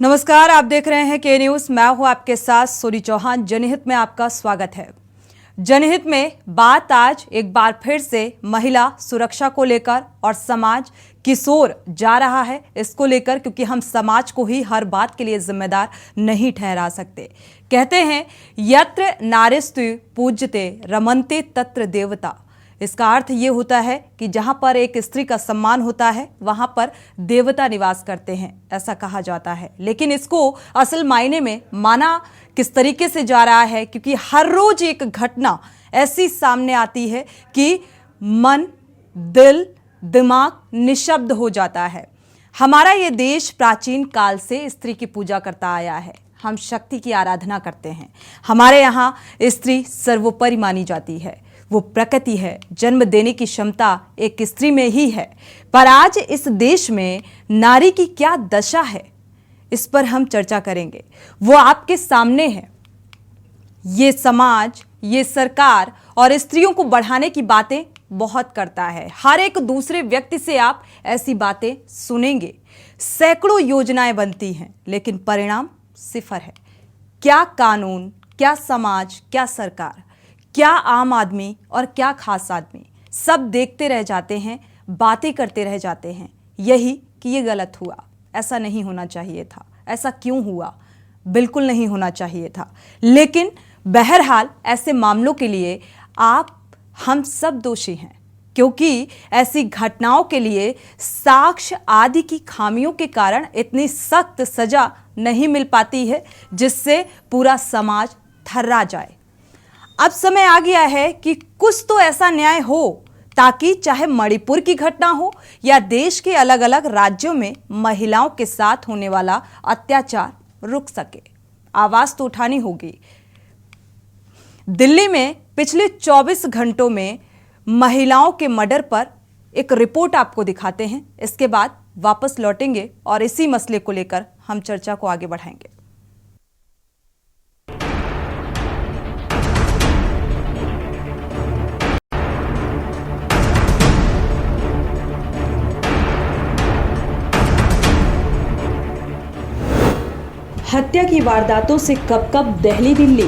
नमस्कार, आप देख रहे हैं के न्यूज। मैं हूं आपके साथ सोनी चौहान। जनहित में आपका स्वागत है। जनहित में बात आज एक बार फिर से महिला सुरक्षा को लेकर और समाज किस ओर जा रहा है इसको लेकर, क्योंकि हम समाज को ही हर बात के लिए जिम्मेदार नहीं ठहरा सकते। कहते हैं यत्र नारीस्तु पूज्यते रमन्ते तत्र देवता। इसका अर्थ ये होता है कि जहां पर एक स्त्री का सम्मान होता है वहां पर देवता निवास करते हैं, ऐसा कहा जाता है। लेकिन इसको असल मायने में माना किस तरीके से जा रहा है, क्योंकि हर रोज एक घटना ऐसी सामने आती है कि मन, दिल, दिमाग निशब्द हो जाता है। हमारा ये देश प्राचीन काल से स्त्री की पूजा करता आया है। हम शक्ति की आराधना करते हैं। हमारे यहाँ स्त्री सर्वोपरि मानी जाती है। वो प्रकृति है, जन्म देने की क्षमता एक स्त्री में ही है। पर आज इस देश में नारी की क्या दशा है, इस पर हम चर्चा करेंगे। वो आपके सामने है। ये समाज, ये सरकार और स्त्रियों को बढ़ाने की बातें बहुत करता है। हर एक दूसरे व्यक्ति से आप ऐसी बातें सुनेंगे। सैकड़ों योजनाएं बनती हैं, लेकिन परिणाम सिफर है। क्या कानून, क्या समाज, क्या सरकार, क्या आम आदमी और क्या खास आदमी, सब देखते रह जाते हैं, बातें करते रह जाते हैं यही कि ये गलत हुआ, ऐसा नहीं होना चाहिए था, ऐसा क्यों हुआ, बिल्कुल नहीं होना चाहिए था। लेकिन बहरहाल ऐसे मामलों के लिए हम सब दोषी हैं, क्योंकि ऐसी घटनाओं के लिए साक्ष्य आदि की खामियों के कारण इतनी सख्त सजा नहीं मिल पाती है जिससे पूरा समाज थर्रा जाए। अब समय आ गया है कि कुछ तो ऐसा न्याय हो ताकि चाहे मणिपुर की घटना हो या देश के अलग अलग राज्यों में महिलाओं के साथ होने वाला अत्याचार रुक सके। आवाज तो उठानी होगी। दिल्ली में पिछले 24 घंटों में महिलाओं के मर्डर पर एक रिपोर्ट आपको दिखाते हैं। इसके बाद वापस लौटेंगे और इसी मसले को लेकर हम चर्चा को आगे बढ़ाएंगे। हत्या की वारदातों से कब दहली दिल्ली।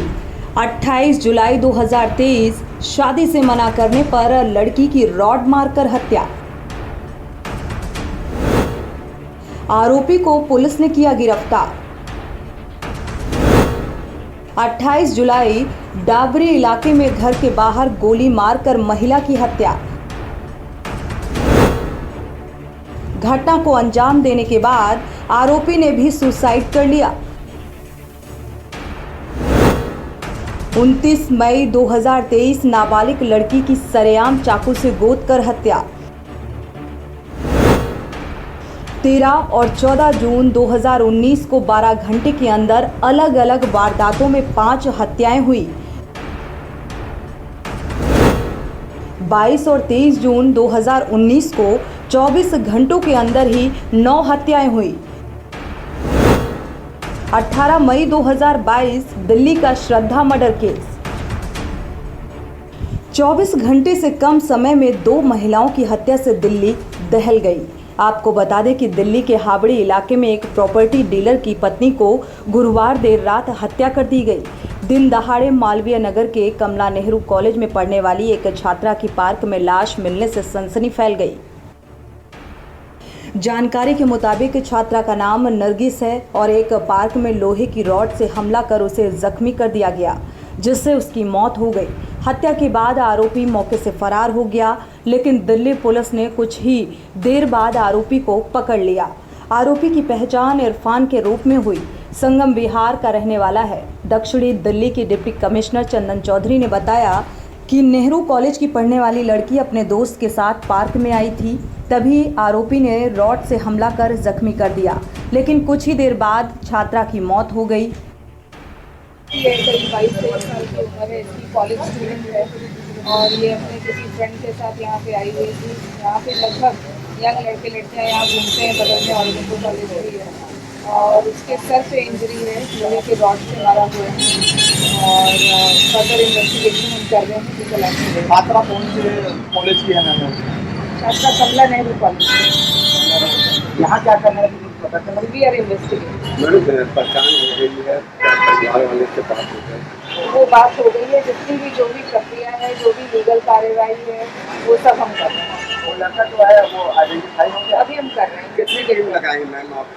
28 जुलाई 2023 शादी से मना करने पर लड़की की रॉड मारकर हत्या। आरोपी को पुलिस ने किया गिरफ्तार। 28 जुलाई डाबरी इलाके में घर के बाहर गोली मारकर महिला की हत्या। घटना को अंजाम देने के बाद आरोपी ने भी सुसाइड कर लिया। 29 मई 2023 नाबालिग लड़की की सरेआम चाकू से गोदकर हत्या। 13 और 14 जून 2019 को 12 घंटे के अंदर अलग अलग वारदातों में 5 हत्याएं हुई। 22 और 23 जून 2019 को 24 घंटों के अंदर ही 9 हत्याएं हुई। 18 मई 2022 दिल्ली का श्रद्धा मर्डर केस। 24 घंटे से कम समय में 2 महिलाओं की हत्या से दिल्ली दहल गई। आपको बता दें कि दिल्ली के हावड़ी इलाके में एक प्रॉपर्टी डीलर की पत्नी को गुरुवार देर रात हत्या कर दी गई। दिन दहाड़े मालवीय नगर के कमला नेहरू कॉलेज में पढ़ने वाली एक छात्रा की पार्क में लाश मिलने से सनसनी फैल गई। जानकारी के मुताबिक छात्रा का नाम नरगिस है और एक पार्क में लोहे की रॉड से हमला कर उसे जख्मी कर दिया गया, जिससे उसकी मौत हो गई। हत्या के बाद आरोपी मौके से फरार हो गया, लेकिन दिल्ली पुलिस ने कुछ ही देर बाद आरोपी को पकड़ लिया। आरोपी की पहचान इरफान के रूप में हुई। संगम बिहार का रहने वाला है। दक्षिणी दिल्ली की डिप्टी कमिश्नर चंदन चौधरी ने बताया कि नेहरू कॉलेज की पढ़ने वाली लड़की अपने दोस्त के साथ पार्क में आई थी, तभी आरोपी ने रॉड से हमला कर जख्मी कर दिया, लेकिन कुछ ही देर बाद छात्रा की मौत हो गई। ये करीब 22-23 साल की उम्र है, इसकी कॉलेज स्टूडेंट है और ये अपने किसी फ्रेंड के साथ यहाँ पे आई हुई थी। यहाँ पे लगभग यंग लड़के लड़कियाँ यहाँ घूमते हैं, बगल में ऑर्गेनिको कॉलेज भी है और उसके सर पे इंजरी है, लोहे के रॉड से मारा हुआ है और फर्दर इन्वेस्टिगेशन हम कर रहे हैं। छात्रा कौन से कॉलेज की है मैम? छात्रा कमला नेहरू कॉलेज। यहाँ क्या करना है? पता चला? We are investigating. मैडम पहचान हो गई है, क्या परिवार वाले से बात हो गई? वो बात हो गई है, जितनी भी जो भी प्रक्रिया है, जो भी लीगल कार्यवाही है, वो सब हम कर रहे हैं। वो लड़का जो है वो आइडेंटिफाई हो गया? अभी हम कर रहे हैं। कितनी टीम लगाई मैम आप?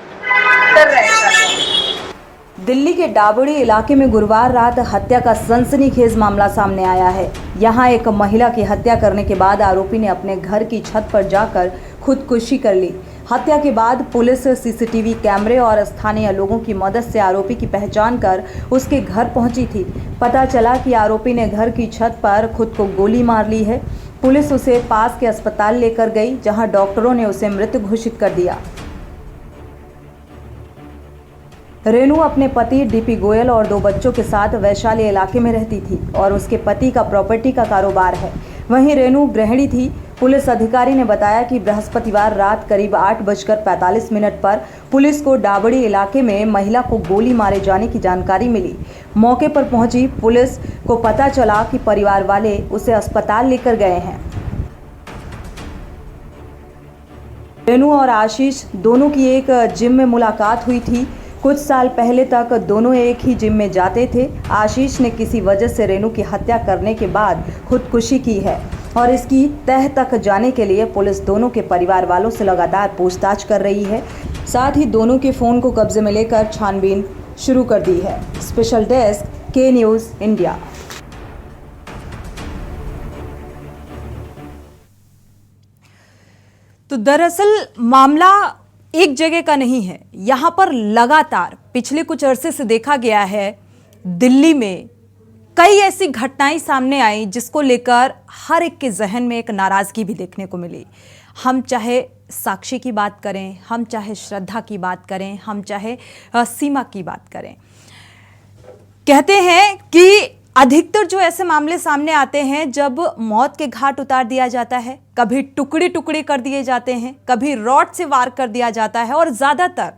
कर रहे हैं। दिल्ली के डाबड़ी इलाके में गुरुवार रात हत्या का सनसनीखेज मामला सामने आया है। यहां एक महिला की हत्या करने के बाद आरोपी ने अपने घर की छत पर जाकर खुदकुशी कर ली। हत्या के बाद पुलिस सीसीटीवी कैमरे और स्थानीय लोगों की मदद से आरोपी की पहचान कर उसके घर पहुंची थी। पता चला कि आरोपी ने घर की छत पर खुद को गोली मार ली है। पुलिस उसे पास के अस्पताल लेकर गई, जहां डॉक्टरों ने उसे मृत घोषित कर दिया। रेनू अपने पति डीपी गोयल और 2 बच्चों के साथ वैशाली इलाके में रहती थी और उसके पति का प्रॉपर्टी का कारोबार है। वहीं रेनू गृहिणी थी। पुलिस अधिकारी ने बताया कि बृहस्पतिवार रात करीब 8:45 पर पुलिस को डाबड़ी इलाके में महिला को गोली मारे जाने की जानकारी मिली। मौके पर पहुंची पुलिस को पता चला कि परिवार वाले उसे अस्पताल लेकर गए हैं। रेनू और आशीष दोनों की एक जिम में मुलाकात हुई थी। कुछ साल पहले तक दोनों एक ही जिम में जाते थे। आशीष ने किसी वजह से रेनू की हत्या करने के बाद खुदकुशी की है और इसकी तह तक जाने के लिए पुलिस दोनों के परिवार वालों से लगातार पूछताछ कर रही है। साथ ही दोनों के फ़ोन को कब्जे में लेकर छानबीन शुरू कर दी है। स्पेशल डेस्क के न्यूज़ इंडिया। तो दरअसल मामला एक जगह का नहीं है। यहाँ पर लगातार पिछले कुछ अरसे से देखा गया है, दिल्ली में कई ऐसी घटनाएं सामने आई जिसको लेकर हर एक के जहन में एक नाराज़गी भी देखने को मिली। हम चाहे साक्षी की बात करें, हम चाहे श्रद्धा की बात करें, हम चाहे सीमा की बात करें, कहते हैं कि अधिकतर जो ऐसे मामले सामने आते हैं जब मौत के घाट उतार दिया जाता है, कभी टुकड़े टुकड़े कर दिए जाते हैं, कभी रॉड से वार कर दिया जाता है और ज़्यादातर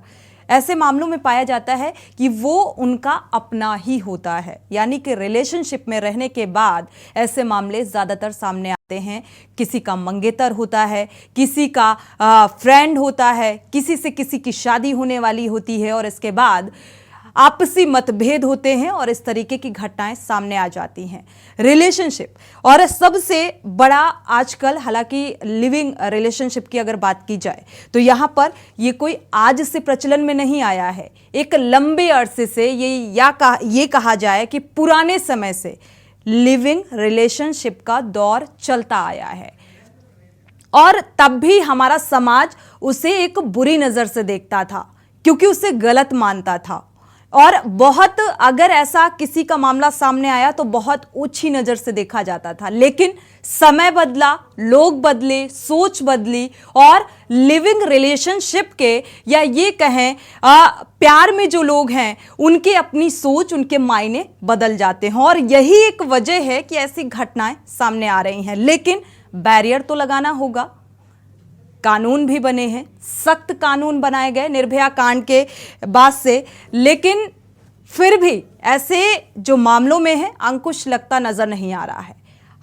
ऐसे मामलों में पाया जाता है कि वो उनका अपना ही होता है। यानी कि रिलेशनशिप में रहने के बाद ऐसे मामले ज़्यादातर सामने आते हैं। किसी का मंगेतर होता है, किसी का फ्रेंड होता है, किसी से किसी की शादी होने वाली होती है और इसके बाद आपसी मतभेद होते हैं और इस तरीके की घटनाएं सामने आ जाती हैं। रिलेशनशिप और सबसे बड़ा आजकल, हालांकि लिविंग रिलेशनशिप की अगर बात की जाए तो यहाँ पर ये कोई आज से प्रचलन में नहीं आया है। एक लंबे अरसे से ये कहा जाए कि पुराने समय से लिविंग रिलेशनशिप का दौर चलता आया है और तब भी हमारा समाज उसे एक बुरी नज़र से देखता था क्योंकि उसे गलत मानता था और बहुत, अगर ऐसा किसी का मामला सामने आया तो बहुत ऊंची नज़र से देखा जाता था। लेकिन समय बदला, लोग बदले, सोच बदली और लिविंग रिलेशनशिप के या ये कहें प्यार में जो लोग हैं उनके अपनी सोच, उनके मायने बदल जाते हैं और यही एक वजह है कि ऐसी घटनाएं सामने आ रही हैं। लेकिन बैरियर तो लगाना होगा। कानून भी बने हैं, सख्त कानून बनाए गए निर्भया कांड के बाद से, लेकिन फिर भी ऐसे जो मामलों में है अंकुश लगता नजर नहीं आ रहा है।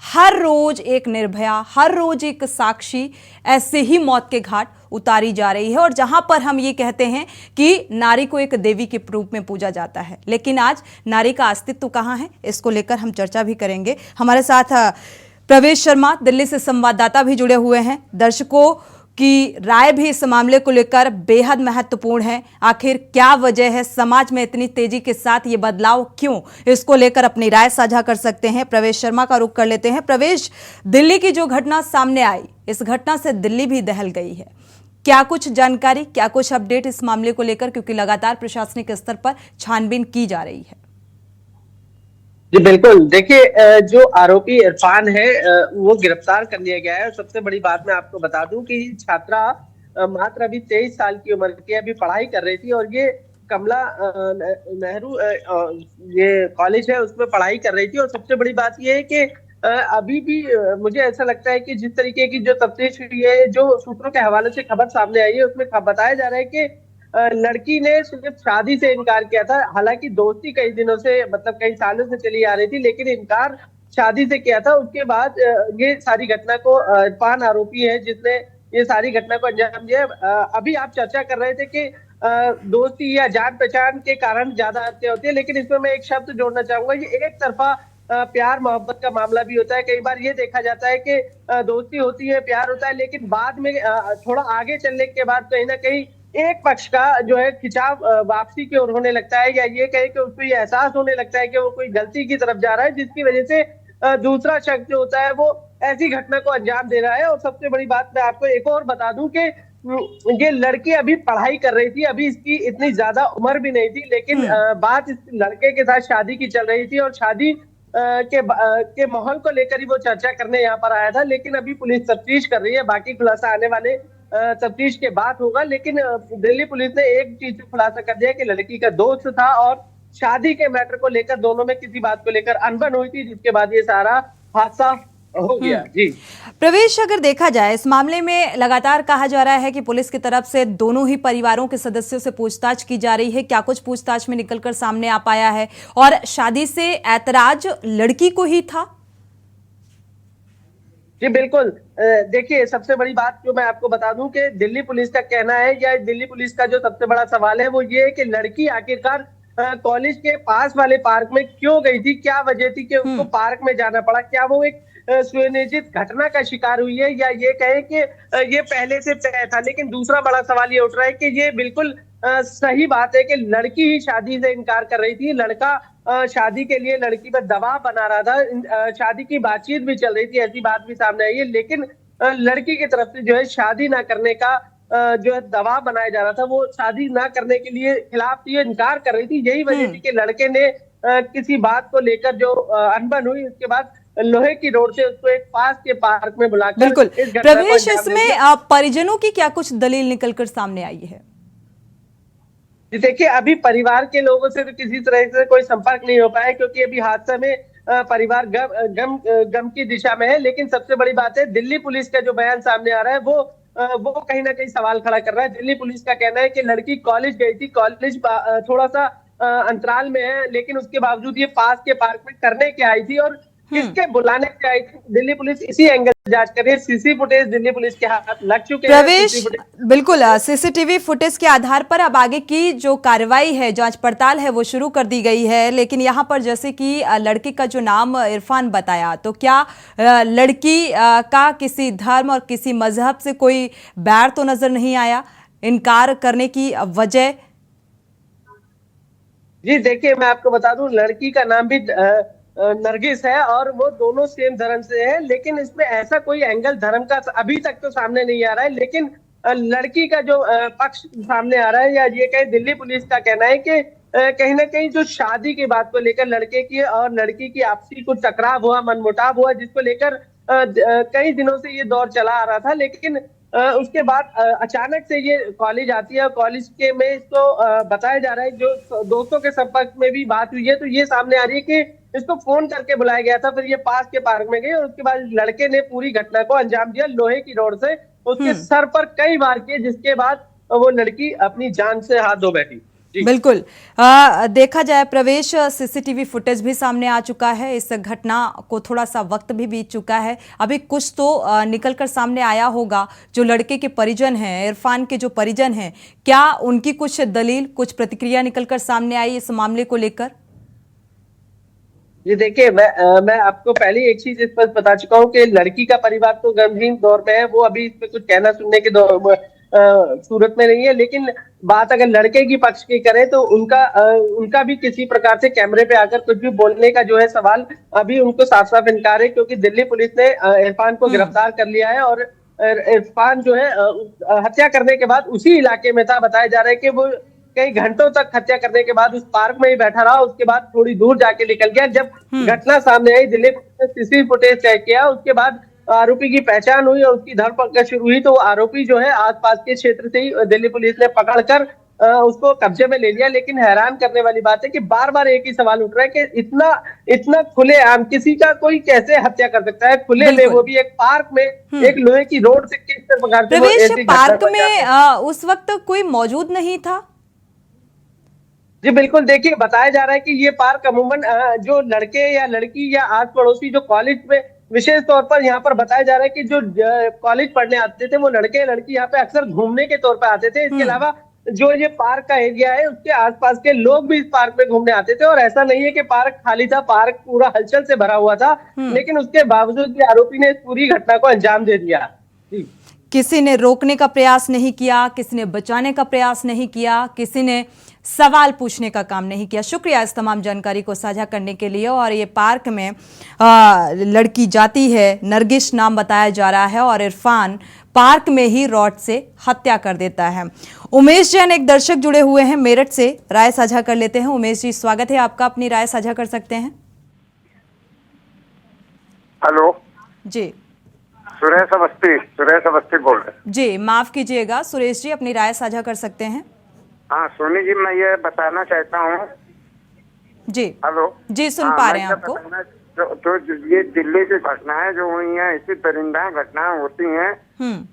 हर रोज एक निर्भया, हर रोज एक साक्षी ऐसे ही मौत के घाट उतारी जा रही है और जहां पर हम ये कहते हैं कि नारी को एक देवी के रूप में पूजा जाता है, लेकिन आज नारी का अस्तित्व कहां है, इसको लेकर हम चर्चा भी करेंगे। हमारे साथ प्रवेश शर्मा दिल्ली से संवाददाता भी जुड़े हुए हैं। दर्शकों की राय भी इस मामले को लेकर बेहद महत्वपूर्ण है। आखिर क्या वजह है, समाज में इतनी तेजी के साथ ये बदलाव क्यों, इसको लेकर अपनी राय साझा कर सकते हैं। प्रवेश शर्मा का रुख कर लेते हैं। प्रवेश, दिल्ली की जो घटना सामने आई, इस घटना से दिल्ली भी दहल गई है। क्या कुछ जानकारी, क्या कुछ अपडेट इस मामले को लेकर, क्योंकि लगातार प्रशासनिक स्तर पर छानबीन की जा रही है? जी बिल्कुल, देखिए जो आरोपी इरफान है वो गिरफ्तार कर लिया गया है। और सबसे बड़ी बात मैं आपको बता दूं कि छात्रा मात्र अभी 23 साल की उम्र की अभी पढ़ाई कर रही थी और ये कमला नेहरू ये कॉलेज है उसमें पढ़ाई कर रही थी। और सबसे बड़ी बात ये है कि अभी भी मुझे ऐसा लगता है कि जिस तरीके की जो तफ्तीश हुई है, जो सूत्रों के हवाले से खबर सामने आई है, उसमें बताया जा रहा है कि लड़की ने सिर्फ शादी से इनकार किया था। हालांकि दोस्ती कई दिनों से, मतलब कई सालों से चली आ रही थी, लेकिन इनकार शादी से किया था। उसके बाद ये सारी घटना को इरफान आरोपी है जिसने ये सारी घटना को अंजाम दिया। अभी आप चर्चा कर रहे थे कि दोस्ती या जान पहचान के कारण ज्यादा हत्या होती है। लेकिन इसमें मैं एक शब्द जोड़ना चाहूंगा, ये एक तरफा प्यार मोहब्बत का मामला भी होता है। कई बार ये देखा जाता है कि दोस्ती होती है, प्यार होता है, लेकिन बाद में थोड़ा आगे चलने के बाद कहीं ना कहीं एक पक्ष का जो है खिंचाव वापसी की ओर होने लगता है, या ये कहे कि उसको ये एहसास होने लगता है कि वो कोई गलती की तरफ जा रहा है, जिसकी वजह से दूसरा शख्स जो होता है वो ऐसी घटना को अंजाम दे रहा है। और सबसे बड़ी बात मैं आपको एक और बता दूं कि ये लड़की अभी पढ़ाई कर रही थी, अभी इसकी इतनी ज्यादा उम्र भी नहीं थी, लेकिन बात इस लड़के के साथ शादी की चल रही थी और शादी के माहौल को लेकर ही वो चर्चा करने यहाँ पर आया था। लेकिन अभी पुलिस तफ्तीश कर रही है, बाकी खुलासा आने वाले तफ्तीश के बाद होगा। लेकिन दिल्ली पुलिस ने एक चीज से खुलासा कर दिया कि लड़की का दोस्त था और शादी के मैटर को लेकर दोनों में किसी बात को लेकर अनबन हुई थी, जिसके बाद ये सारा हादसा हो गया। जी प्रवेश, अगर देखा जाए इस मामले में लगातार कहा जा रहा है कि पुलिस की तरफ से दोनों ही परिवारों के सदस्यों से पूछताछ की जा रही है, क्या कुछ पूछताछ में निकलकर सामने आ पाया है? और शादी से ऐतराज लड़की को ही था? जी बिल्कुल, देखिए सबसे बड़ी बात जो मैं आपको बता दूं कि दिल्ली पुलिस का कहना है, या दिल्ली पुलिस का जो सबसे बड़ा सवाल है वो ये है कि लड़की आखिरकार कॉलेज के पास वाले पार्क में क्यों गई थी, क्या वजह थी कि उसको पार्क में जाना पड़ा? क्या वो एक सुनिश्चित घटना का शिकार हुई है, या ये कहे कि ये पहले से तय था? लेकिन दूसरा बड़ा सवाल ये उठ रहा है कि ये बिल्कुल सही बात है कि लड़की ही शादी से इनकार कर रही थी, लड़का शादी के लिए लड़की पर दबाव बना रहा था, शादी की बातचीत भी चल रही थी, ऐसी बात भी सामने आई है। लेकिन लड़की की तरफ से जो है शादी ना करने का जो है दबाव बनाया जा रहा था, वो शादी ना करने के लिए खिलाफ थी, इनकार कर रही थी। यही वजह थी कि लड़के ने किसी बात को लेकर जो अनबन हुई, उसके बाद लोहे की रोड से उसको एक पास के पार्क में बुलाकर बिल्कुल इस घटना को प्रवेश, अंजाम इसमें दिया। परिजनों की क्या कुछ दलील निकलकर सामने आई है? देखिए अभी परिवार के लोगों से तो किसी तरह से कोई संपर्क नहीं हो पाया, क्योंकि अभी हादसा में परिवार गम की दिशा में है। लेकिन सबसे बड़ी बात है, दिल्ली पुलिस का जो बयान सामने आ रहा है वो कहीं ना कहीं सवाल खड़ा कर रहा है। दिल्ली पुलिस का कहना है कि लड़की कॉलेज गई थी, कॉलेज थोड़ा सा अंतराल में है, लेकिन उसके बावजूद ये पास के पार्क में करने के आई थी और किसके बुलाने से आई थी, दिल्ली पुलिस इसी एंगल जांच कर रही है। सीसी फुटेज दिल्ली पुलिस के हाथ लग चुके हैं। प्रवेश, बिल्कुल सीसीटीवी फुटेज के आधार पर अब आगे की जो कार्रवाई है, जांच पड़ताल है, वो शुरू कर दी गई है। लेकिन यहाँ पर जैसे कि लड़के का जो नाम इरफान बताया, तो क्या लड़की का किसी धर्म और किसी मजहब से कोई बैर तो नजर नहीं आया? इनकार करने की वजह? जी देखिए मैं आपको बता दूं, लड़की का नाम भी नरगिस है और वो दोनों सेम धर्म से है। लेकिन इसमें ऐसा कोई एंगल धर्म का अभी तक तो सामने नहीं आ रहा है। लेकिन लड़की का जो पक्ष सामने आ रहा है, या ये कहे दिल्ली पुलिस का कहना है कि कहीं ना कहीं जो शादी की बात को लेकर लड़के की और लड़की की आपसी कुछ टकराव हुआ, मनमुटाव हुआ, जिसको लेकर कई दिनों से ये दौर चला आ रहा था। लेकिन उसके बाद अचानक से ये कॉलेज आती है और कॉलेज के में इसको बताया जा रहा है, जो दोस्तों के संपर्क में भी बात हुई है, तो ये सामने आ रही है कि इसको फोन करके बुलाया गया था, फिर ये पास के पार्क में गई और उसके बाद लड़के ने पूरी घटना को अंजाम दिया लोहे की रॉड से उसके सर पर कई बार किए, जिसके बाद वो लड़की अपनी जान से हाथ धो बैठी। बिल्कुल देखा जाए प्रवेश, सीसीटीवी फुटेज भी सामने आ चुका है। इस घटना को थोड़ा सा वक्त भी बीत चुका है, अभी कुछ तो निकलकर सामने आया होगा। जो लड़के के परिजन हैं, इरफान के जो परिजन हैं, क्या उनकी कुछ दलील, कुछ प्रतिक्रिया निकलकर सामने आई इस मामले को लेकर? जी देखिए मैं आपको पहले एक चीज इस पर बता चुका हूँ कि लड़की का परिवार तो गमगीन दौर में है, वो अभी इस पे कुछ कहना सुनने के सूरत में नहीं है। लेकिन बात अगर लड़के की पक्ष की करें तो उनका भी किसी प्रकार से कैमरे पे आकर कुछ भी बोलने का जो है सवाल अभी उनको साफ साफ इनकार है, क्योंकि दिल्ली पुलिस ने इरफान को गिरफ्तार कर लिया है और इरफान जो है हत्या करने के बाद उसी इलाके में था। बताया जा रहा है कि वो कई घंटों तक हत्या करने के बाद उस पार्क में ही बैठा रहा, उसके बाद थोड़ी दूर जाके निकल गया। जब घटना सामने आई, दिल्ली पुलिस ने सीसीटीवी फुटेज चेक किया, उसके बाद आरोपी की पहचान हुई और उसकी धरपकड़ शुरू हुई। तो आरोपी जो है आसपास के क्षेत्र से ही दिल्ली पुलिस ने पकड़कर उसको कब्जे में ले लिया। लेकिन हैरान करने वाली बात है कि बार बार एक ही सवाल उठ रहा है कि इतना खुलेआम किसी का कोई कैसे हत्या कर सकता है, खुले में, वो भी एक पार्क में, एक लोहे की रोड से किस प्रकार से प्रवेश, पार्क में उस वक्त कोई मौजूद नहीं था? जी बिल्कुल, देखिए बताया जा रहा है कि ये पार्क अमूमन जो लड़के या लड़की या आस पड़ोसी जो कॉलेज में, विशेष तौर पर यहाँ पर बताया जा रहा है कि जो कॉलेज पढ़ने आते थे वो लड़के लड़की यहाँ पे अक्सर घूमने के तौर पर आते थे। इसके अलावा जो ये पार्क का एरिया है उसके आसपास के लोग भी इस पार्क में घूमने आते थे। और ऐसा नहीं है कि पार्क खाली था, पार्क पूरा हलचल से भरा हुआ था, लेकिन उसके बावजूद भी आरोपी ने इस पूरी घटना को अंजाम दे दिया। जी। किसी ने रोकने का प्रयास नहीं किया, किसी ने बचाने का प्रयास नहीं किया, किसी ने सवाल पूछने का काम नहीं किया। शुक्रिया इस तमाम जानकारी को साझा करने के लिए। और ये पार्क में लड़की जाती है, नरगिस नाम बताया जा रहा है, और इरफान पार्क में ही रॉड से हत्या कर देता है। उमेश जैन एक दर्शक जुड़े हुए हैं मेरठ से, राय साझा कर लेते हैं। उमेश जी, स्वागत है आपका, अपनी राय साझा कर सकते हैं। हेलो जी, सुरेश अवस्थी बोल रहे। जी माफ कीजिएगा सुरेश जी, अपनी राय साझा कर सकते हैं। हाँ सोनी जी, मैं ये बताना चाहता हूँ। जी हेलो जी, सुन पा रहे हैं आपको। जो ये दिल्ली की घटनाएं जो हुई हैं, इसी दरिंदा घटनाएं होती हैं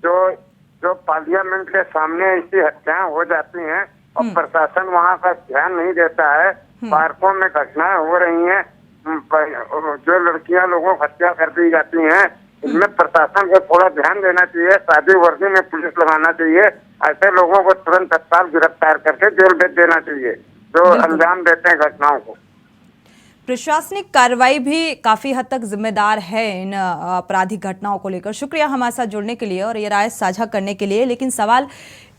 जो पार्लियामेंट के सामने ऐसी हत्याएं हो जाती हैं और प्रशासन वहाँ का ध्यान नहीं देता है। पार्कों में घटनाएं हो रही हैं, जो लड़कियां लोगों को हत्या कर दी जाती हैं, इनमें प्रशासन को थोड़ा ध्यान देना चाहिए। सादी वर्दी में पुलिस लगाना चाहिए। ऐसे लोगों को तुरंत तत्काल गिरफ्तार करके जेल भेज देना चाहिए जो अंजाम देते हैं घटनाओं को। प्रशासनिक कार्रवाई भी काफी हद तक जिम्मेदार है इन आपराधिक घटनाओं को लेकर। शुक्रिया हमारे साथ जुड़ने के लिए और ये राय साझा करने के लिए। लेकिन सवाल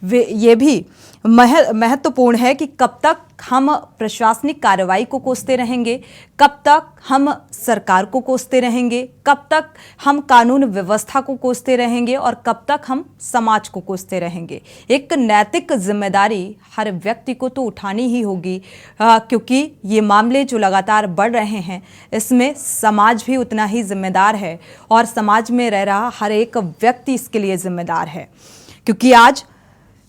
ये भी महत्वपूर्ण है कि कब तक हम प्रशासनिक कार्रवाई को कोसते रहेंगे, कब तक हम सरकार को कोसते रहेंगे, कब तक हम कानून व्यवस्था को कोसते रहेंगे और कब तक हम समाज को कोसते रहेंगे। एक नैतिक जिम्मेदारी हर व्यक्ति को तो उठानी ही होगी, क्योंकि ये मामले जो लगातार बढ़ रहे हैं इसमें समाज भी उतना ही जिम्मेदार है और समाज में रह रहा हर एक व्यक्ति इसके लिए जिम्मेदार है। क्योंकि आज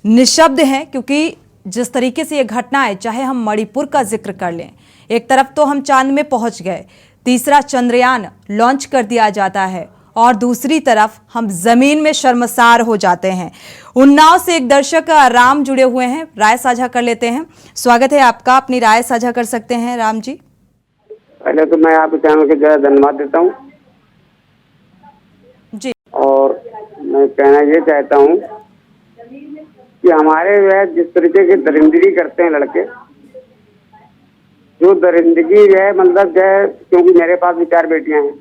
निशब्द हैं, क्योंकि जिस तरीके से ये घटना है, चाहे हम मणिपुर का जिक्र कर लें, एक तरफ तो हम चांद में पहुंच गए, तीसरा चंद्रयान लॉन्च कर दिया जाता है, और दूसरी तरफ हम जमीन में शर्मसार हो जाते हैं। उन्नाव से एक दर्शक राम जुड़े हुए हैं, राय साझा कर लेते हैं। स्वागत है आपका, अपनी राय साझा कर सकते हैं राम जी। पहले तो मैं आपके चैनल के जरा धन्यवाद देता हूँ जी। और मैं कहना ये चाहता हूँ कि हमारे वह जिस तरीके की दरिंदगी करते हैं लड़के, जो दरिंदगी है, मतलब जो है, क्योंकि मेरे पास भी 4 बेटियां हैं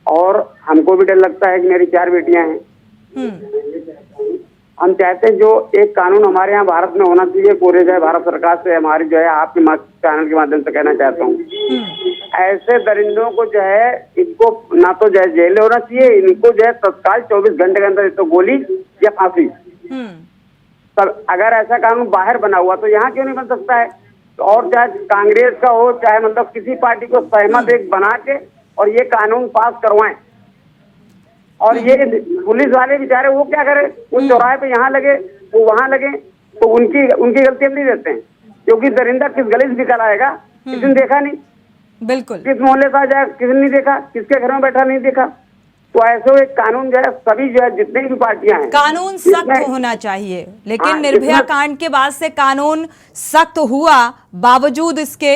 और हमको भी डर लगता है कि मेरी 4 बेटियां हैं। हम चाहते हैं जो एक कानून हमारे यहाँ भारत में होना चाहिए, पूरे जो है भारत सरकार से हमारी जो है आपके चैनल के माध्यम से कहना चाहता हूँ, ऐसे दरिंदों को जो है इनको ना तो जो है जेल होना चाहिए, इनको जो है तत्काल 24 घंटे के अंदर तो गोली या फांसी। तब अगर ऐसा कानून बाहर बना हुआ तो यहाँ क्यों नहीं बन सकता है? तो और चाहे कांग्रेस का हो, चाहे मतलब किसी पार्टी को सहमत एक बना के और ये कानून पास करवाएं। और ये पुलिस वाले बेचारे वो क्या करें, वो चौराहे पे यहाँ लगे, वो वहां लगे, तो उनकी गलती नहीं देते हैं, क्योंकि दरिंदा किस गली से निकल आएगा किसी ने देखा नहीं, बिल्कुल किस मोहल्ले से जाए किसी ने नहीं देखा, किसके घर में बैठा नहीं देखा। तो ऐसे एक कानून जो है सभी जो है जितनी भी पार्टियां हैं, कानून सख्त होना चाहिए। लेकिन निर्भया कांड के बाद से कानून सख्त हुआ, बावजूद इसके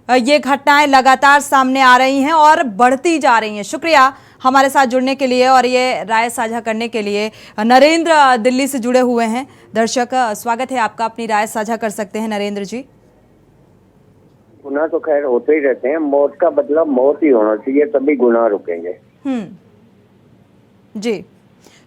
ये घटनाएं लगातार सामने आ रही हैं और बढ़ती जा रही हैं। शुक्रिया हमारे साथ जुड़ने के लिए और ये राय साझा करने के लिए। नरेंद्र दिल्ली से जुड़े हुए हैं दर्शक, स्वागत है आपका, अपनी राय साझा कर सकते हैं नरेंद्र जी। गुनाह तो खैर होते ही रहते हैं, मौत का बदला मौत ही होना चाहिए, तभी गुनाह रुकेंगे। जी,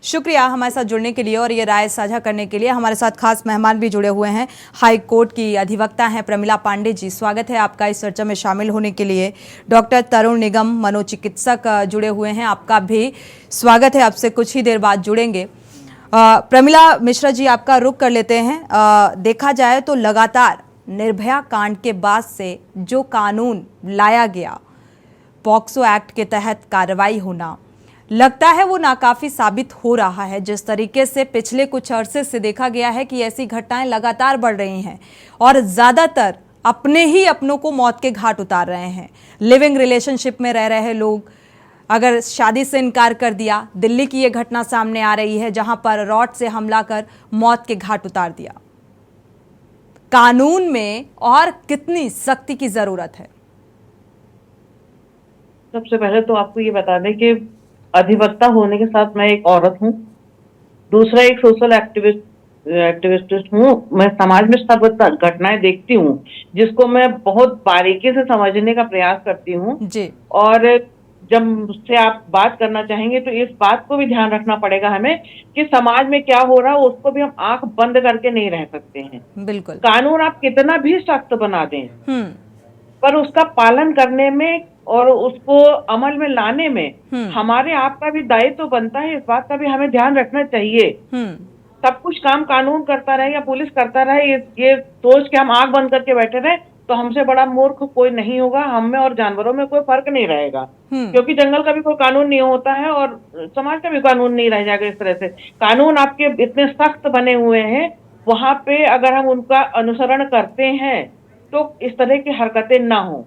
शुक्रिया हमारे साथ जुड़ने के लिए और ये राय साझा करने के लिए। हमारे साथ खास मेहमान भी जुड़े हुए हैं, हाई कोर्ट की अधिवक्ता हैं प्रमिला पांडे जी, स्वागत है आपका इस चर्चा में शामिल होने के लिए। डॉक्टर तरुण निगम मनोचिकित्सक जुड़े हुए हैं, आपका भी स्वागत है, आपसे कुछ ही देर बाद जुड़ेंगे। प्रमिला मिश्रा जी, आपका रुख कर लेते हैं। देखा जाए तो लगातार निर्भया कांड के बाद से जो कानून लाया गया, पॉक्सो एक्ट के तहत कार्रवाई होना, लगता है वो नाकाफी साबित हो रहा है। जिस तरीके से पिछले कुछ अरसे से देखा गया है कि ऐसी घटनाएं लगातार बढ़ रही हैं और ज़्यादातर अपने ही अपनों को मौत के घाट उतार रहे हैं। लिविंग रिलेशनशिप में रह रहे लोग, अगर शादी से इनकार कर दिया, दिल्ली की ये घटना सामने आ रही है जहां पर रॉड से हमला कर मौत के घाट उतार दिया। कानून में और कितनी सख्ती की जरूरत है? सबसे पहले तो आपको ये बता दें कि अधिवक्ता होने के साथ मैं एक औरत हूँ दूसरा एक सोशल एक्टिविस्ट हूँ। मैं समाज में सब घटनाएं देखती हूँ जिसको मैं बहुत बारीकी से समझने का प्रयास करती हूँ जी। और जब मुझसे आप बात करना चाहेंगे तो इस बात को भी ध्यान रखना पड़ेगा हमें कि समाज में क्या हो रहा है उसको भी हम आंख बंद करके नहीं रह सकते हैं। बिल्कुल। कानून आप कितना भी सख्त बना दें पर उसका पालन करने में और उसको अमल में लाने में हमारे आपका भी दायित्व तो बनता है। इस बात का भी हमें ध्यान रखना चाहिए। सब कुछ काम कानून करता रहे या पुलिस करता रहे ये सोच के हम आंख बंद करके बैठे रहे तो हमसे बड़ा मूर्ख कोई नहीं होगा। हम में और जानवरों में कोई फर्क नहीं रहेगा क्योंकि जंगल का भी कोई कानून नहीं होता है और समाज का भी कानून नहीं रह जाएगा। इस तरह से कानून आपके इतने सख्त बने हुए हैं, वहां पे अगर हम उनका अनुसरण करते हैं तो इस तरह की हरकतें ना हो।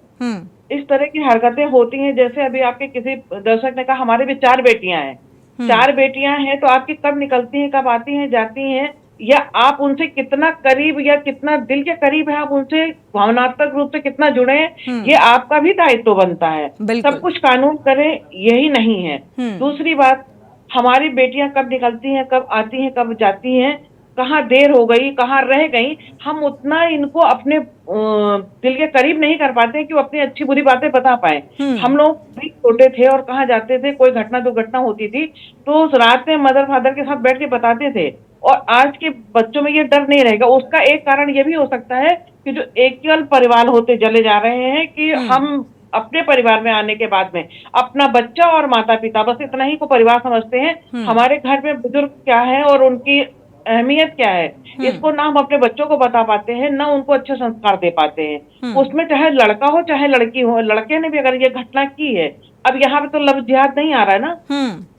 इस तरह की हरकतें होती हैं जैसे अभी आपके किसी दर्शक ने कहा हमारे भी 4 बेटियां हैं। 4 बेटियां हैं तो आपकी कब निकलती हैं, कब आती हैं, जाती हैं, या आप उनसे कितना करीब या कितना दिल के करीब है, आप उनसे भावनात्मक रूप से कितना जुड़े हैं, ये आपका भी दायित्व बनता है। सब कुछ कानून करे यही नहीं है। दूसरी बात, हमारी बेटियां कब निकलती हैं, कब आती हैं, कब जाती हैं, कहाँ देर हो गई, कहाँ रह गई, हम उतना इनको अपने दिल के करीब नहीं कर पाते कि वो अपनी अच्छी बुरी बातें बता पाए। हम लोग भी छोटे थे और कहाँ जाते थे, कोई घटना दुर्घटना होती थी तो उस रात में मदर फादर के साथ बैठ के बताते थे और आज के बच्चों में ये डर नहीं रहेगा। उसका एक कारण ये भी हो सकता है कि जो एकल परिवार होते चले जा रहे हैं कि हम अपने परिवार में आने के बाद में अपना बच्चा और माता पिता बस इतना ही को परिवार समझते हैं। हमारे घर में बुजुर्ग क्या है और उनकी अहमियत क्या है इसको ना हम अपने बच्चों को बता पाते हैं, ना उनको अच्छे संस्कार दे पाते हैं। उसमें चाहे लड़का हो चाहे लड़की हो, लड़के ने भी अगर ये घटना की है, अब यहाँ पे तो लव जिहाद नहीं आ रहा है ना,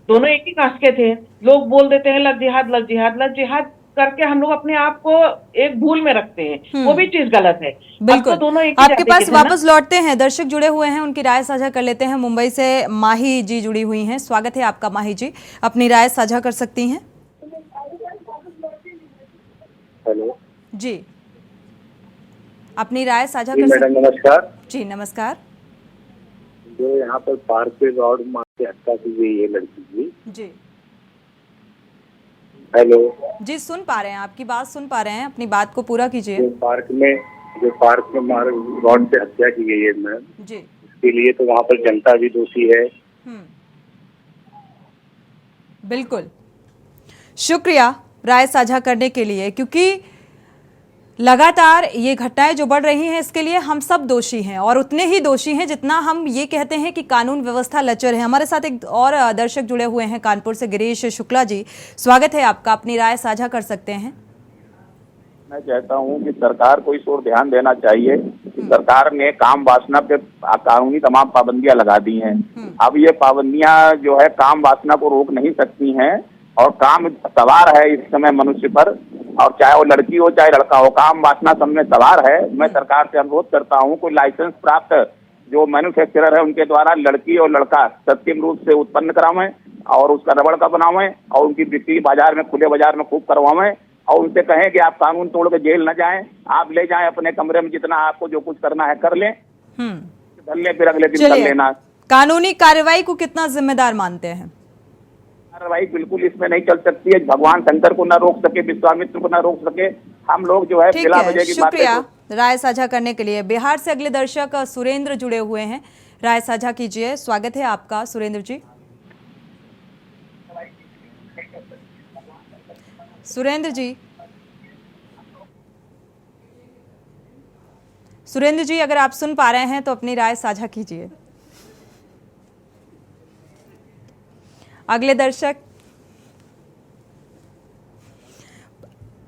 दोनों एक ही कास्ट के थे। लोग बोल देते हैं लव जिहाद लव जिहाद लव जिहाद करके हम लोग अपने आप को एक भूल में रखते हैं, वो भी चीज गलत है। बिल्कुल। तो दोनों एक आपके पास वापस लौटते हैं, दर्शक जुड़े हुए हैं, उनकी राय साझा कर लेते हैं। मुंबई से माही जी जुड़ी हुई हैं, स्वागत है आपका माही जी, अपनी राय साझा कर सकती हैं। हेलो जी, अपनी राय साझा कर मैडम नमस्कार जी। नमस्कार। जो यहाँ पर पार्क पे रॉड मार के हत्या की गई है लड़की की जी। हेलो जी, सुन पा रहे हैं, आपकी बात सुन पा रहे हैं, अपनी बात को पूरा कीजिए। जो पार्क में मार रॉड से हत्या की गई है मैम जी, इसके लिए तो वहाँ पर जनता भी दोषी है। बिल्कुल, शुक्रिया राय साझा करने के लिए, क्योंकि लगातार ये घटनाएं जो बढ़ रही हैं इसके लिए हम सब दोषी हैं और उतने ही दोषी हैं जितना हम ये कहते हैं कि कानून व्यवस्था लचर है। हमारे साथ एक और दर्शक जुड़े हुए हैं कानपुर से, गिरीश शुक्ला जी, स्वागत है आपका, अपनी राय साझा कर सकते हैं। मैं कहता हूं कि सरकार को इस ओर ध्यान देना चाहिए। सरकार ने काम वासना पे कानूनी तमाम पाबंदियां लगा दी हैं। अब ये पाबंदियां जो है काम वासना को रोक नहीं सकती हैं और काम सवार है इस समय मनुष्य पर, और चाहे वो लड़की हो चाहे लड़का हो, काम वासना सब में सवार है। मैं सरकार से अनुरोध करता हूं कोई लाइसेंस प्राप्त जो मैन्युफैक्चरर है उनके द्वारा लड़की और लड़का सत्यम रूप से उत्पन्न करावें और उसका रबड़ का बनावें और उनकी बिक्री बाजार में, खुले बाजार में खूब करवावें और उनसे कहें कि आप कानून तोड़ के जेल न जाएं, आप ले जाएं अपने कमरे में, जितना आपको जो कुछ करना है कर लें, कर लें, फिर अगले दिन कर लेना। कानूनी कार्रवाई को कितना जिम्मेदार मानते हैं? कार्रवाई बिल्कुल इसमें नहीं चल सकती है। भगवान शंकर को न रोक सके, विश्वामित्र को न रोक सके, हम लोग जो है बिला वजह की बातें। शुक्रिया राय साझा करने के लिए। बिहार से अगले दर्शक सुरेंद्र जुड़े हुए हैं, राय साझा कीजिए, स्वागत है आपका सुरेंद्र जी। सुरेंद्र जी, सुरेंद्र जी अगर आप सुन पा रहे हैं तो अपनी राय साझा कीजिए। अगले दर्शक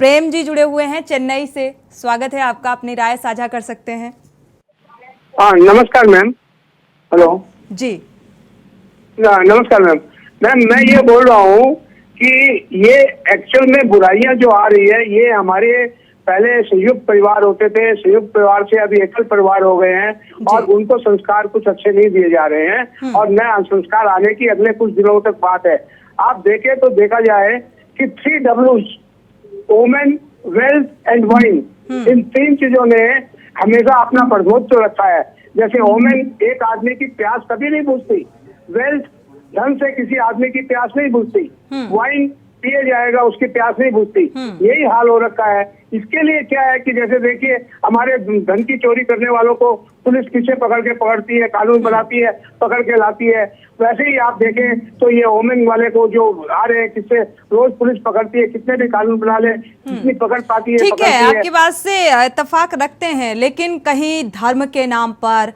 प्रेम जी जुड़े हुए हैं चेन्नई से, स्वागत है आपका, अपनी राय साझा कर सकते हैं। हाँ नमस्कार मैम। हेलो जी नमस्कार मैम। मैं ये बोल रहा हूँ कि ये एक्चुअल में बुराइयां जो आ रही है ये हमारे पहले संयुक्त परिवार होते थे, संयुक्त परिवार से अभी एकल परिवार हो गए हैं और उनको संस्कार कुछ अच्छे नहीं दिए जा रहे हैं और नए संस्कार आने की अगले कुछ दिनों तक बात है। आप देखें तो देखा जाए कि 3 Ws, women, wealth and wine, इन 3 चीजों ने हमेशा अपना प्रभुत्व रखा है। जैसे वुमेन एक आदमी की प्यास कभी नहीं बुझती, वेल्थ धन से किसी आदमी की प्यास नहीं बुझती, वाइन पिए जाएगा उसकी प्यास नहीं बुझती। यही हाल हो रखा है। इसके लिए क्या है कि जैसे देखिए हमारे धन की चोरी करने वालों को पुलिस पीछे पकड़ती है, कानून बनाती है, पकड़ के लाती है। वैसे ही आप देखें तो ये होमिंग वाले को जो आ रहे हैं किससे रोज पुलिस पकड़ती है, कितने भी कानून बना ले कितनी पकड़ पाती है। ठीक है, आपकी बात से इत्तेफाक रखते हैं, लेकिन कहीं धर्म के नाम पर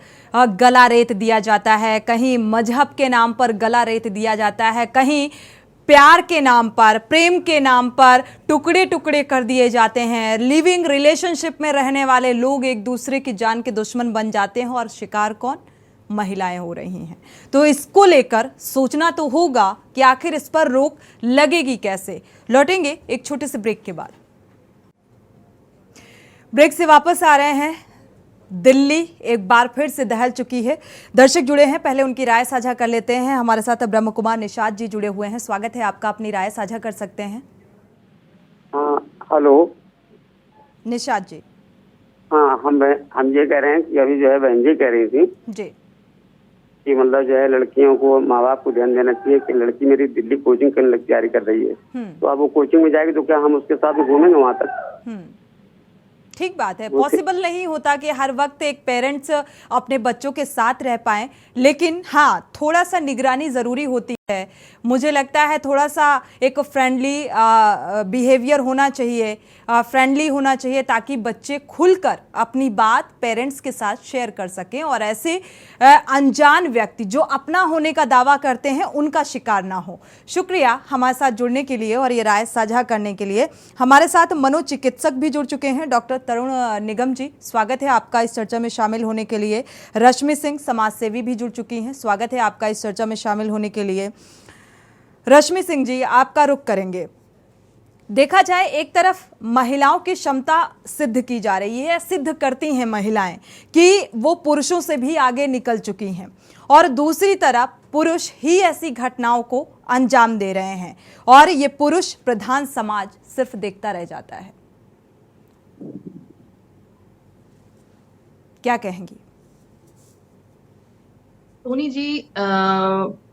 गला रेत दिया जाता है, कहीं मजहब के नाम पर गला रेत दिया जाता है, कहीं प्यार के नाम पर, प्रेम के नाम पर टुकड़े टुकड़े कर दिए जाते हैं। लिविंग रिलेशनशिप में रहने वाले लोग एक दूसरे की जान के दुश्मन बन जाते हैं और शिकार कौन? महिलाएं हो रही हैं। तो इसको लेकर सोचना तो होगा कि आखिर इस पर रोक लगेगी कैसे। लौटेंगे एक छोटे से ब्रेक के बाद। ब्रेक से वापस आ रहे हैं। दिल्ली एक बार फिर से दहल चुकी है। दर्शक जुड़े हैं, पहले उनकी राय साझा कर लेते हैं। हमारे साथ ब्रह्म कुमार निषाद जी जुड़े हुए हैं। स्वागत है आपका, अपनी राय साझा कर सकते हैं। हाँ, हेलो निषाद जी। हाँ, हम ये कह रहे हैं कि अभी जो है बहन जी कह रही थी जी कि मतलब जो है लड़कियों को माँ बाप को ध्यान देना चाहिए कि लड़की मेरी दिल्ली कोचिंग करने की तैयारी कर रही है, तो अब वो कोचिंग में जाएगी तो क्या हम उसके साथ घूमेंगे वहाँ तक? ठीक बात है, पॉसिबल नहीं होता कि हर वक्त एक पेरेंट्स अपने बच्चों के साथ रह पाएं, लेकिन हाँ थोड़ा सा निगरानी ज़रूरी होती है। मुझे लगता है थोड़ा सा एक फ्रेंडली बिहेवियर होना चाहिए, फ्रेंडली होना चाहिए, ताकि बच्चे खुलकर अपनी बात पेरेंट्स के साथ शेयर कर सकें और ऐसे अनजान व्यक्ति जो अपना होने का दावा करते हैं उनका शिकार ना हो। शुक्रिया हमारे साथ जुड़ने के लिए और ये राय साझा करने के लिए। हमारे साथ मनोचिकित्सक भी जुड़ चुके हैं, डॉक्टर तरुण निगम जी, स्वागत है आपका इस चर्चा में शामिल होने के लिए। रश्मि सिंह समाज सेवी भी जुड़ चुकी हैं, स्वागत है आपका इस चर्चा में शामिल होने के लिए। रश्मि सिंह जी, आपका रुख करेंगे। देखा जाए एक तरफ महिलाओं की क्षमता सिद्ध की जा रही है, सिद्ध करती हैं महिलाएं कि वो पुरुषों से भी आगे निकल चुकी हैं, और दूसरी तरफ पुरुष ही ऐसी घटनाओं को अंजाम दे रहे हैं और ये पुरुष प्रधान समाज सिर्फ देखता रह जाता है। क्या कहेंगी? टोनी जी,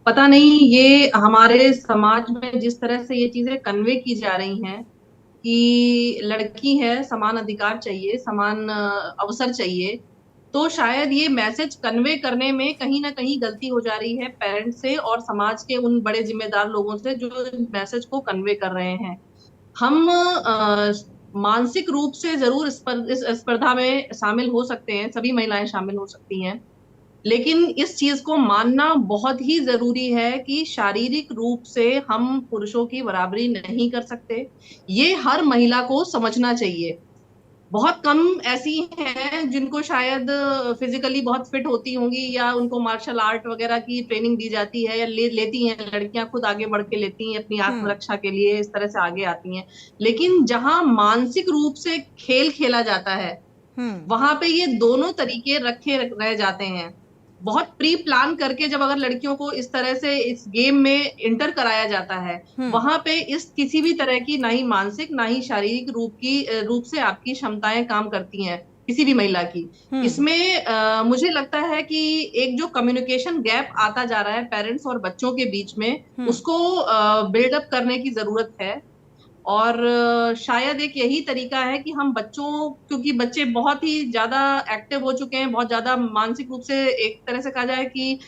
पता नहीं ये हमारे समाज में जिस तरह से ये चीजें कन्वे की जा रही हैं कि लड़की है, समान अधिकार चाहिए, समान अवसर चाहिए, तो शायद ये मैसेज कन्वे करने में कहीं ना कहीं गलती हो जा रही है पेरेंट्स से और समाज के उन बड़े जिम्मेदार लोगों से जो मैसेज को कन्वे कर रहे हैं। हम मानसिक रूप से जरूर इस स्पर्धा में शामिल हो सकते हैं, सभी महिलाएं शामिल हो सकती हैं, लेकिन इस चीज को मानना बहुत ही जरूरी है कि शारीरिक रूप से हम पुरुषों की बराबरी नहीं कर सकते। ये हर महिला को समझना चाहिए। बहुत कम ऐसी हैं जिनको शायद फिजिकली बहुत फिट होती होंगी या उनको मार्शल आर्ट वगैरह की ट्रेनिंग दी जाती है या लेती हैं, लड़कियां खुद आगे बढ़ के लेती हैं अपनी आत्मरक्षा के लिए, इस तरह से आगे आती हैं। लेकिन जहां मानसिक रूप से खेल खेला जाता है वहां पे ये दोनों तरीके रखे रह जाते हैं। बहुत प्री प्लान करके जब अगर लड़कियों को इस तरह से इस गेम में इंटर कराया जाता है, वहां पे इस किसी भी तरह की ना ही मानसिक ना ही शारीरिक रूप से आपकी क्षमताएं काम करती हैं किसी भी महिला की। इसमें मुझे लगता है कि एक जो कम्युनिकेशन गैप आता जा रहा है पेरेंट्स और बच्चों के बीच में, उसको बिल्डअप करने की जरूरत है। और शायद एक यही तरीका है कि हम बच्चों, क्योंकि बच्चे बहुत ही ज्यादा एक्टिव हो चुके हैं, बहुत ज्यादा मानसिक रूप से एक तरह से कहा जाए कि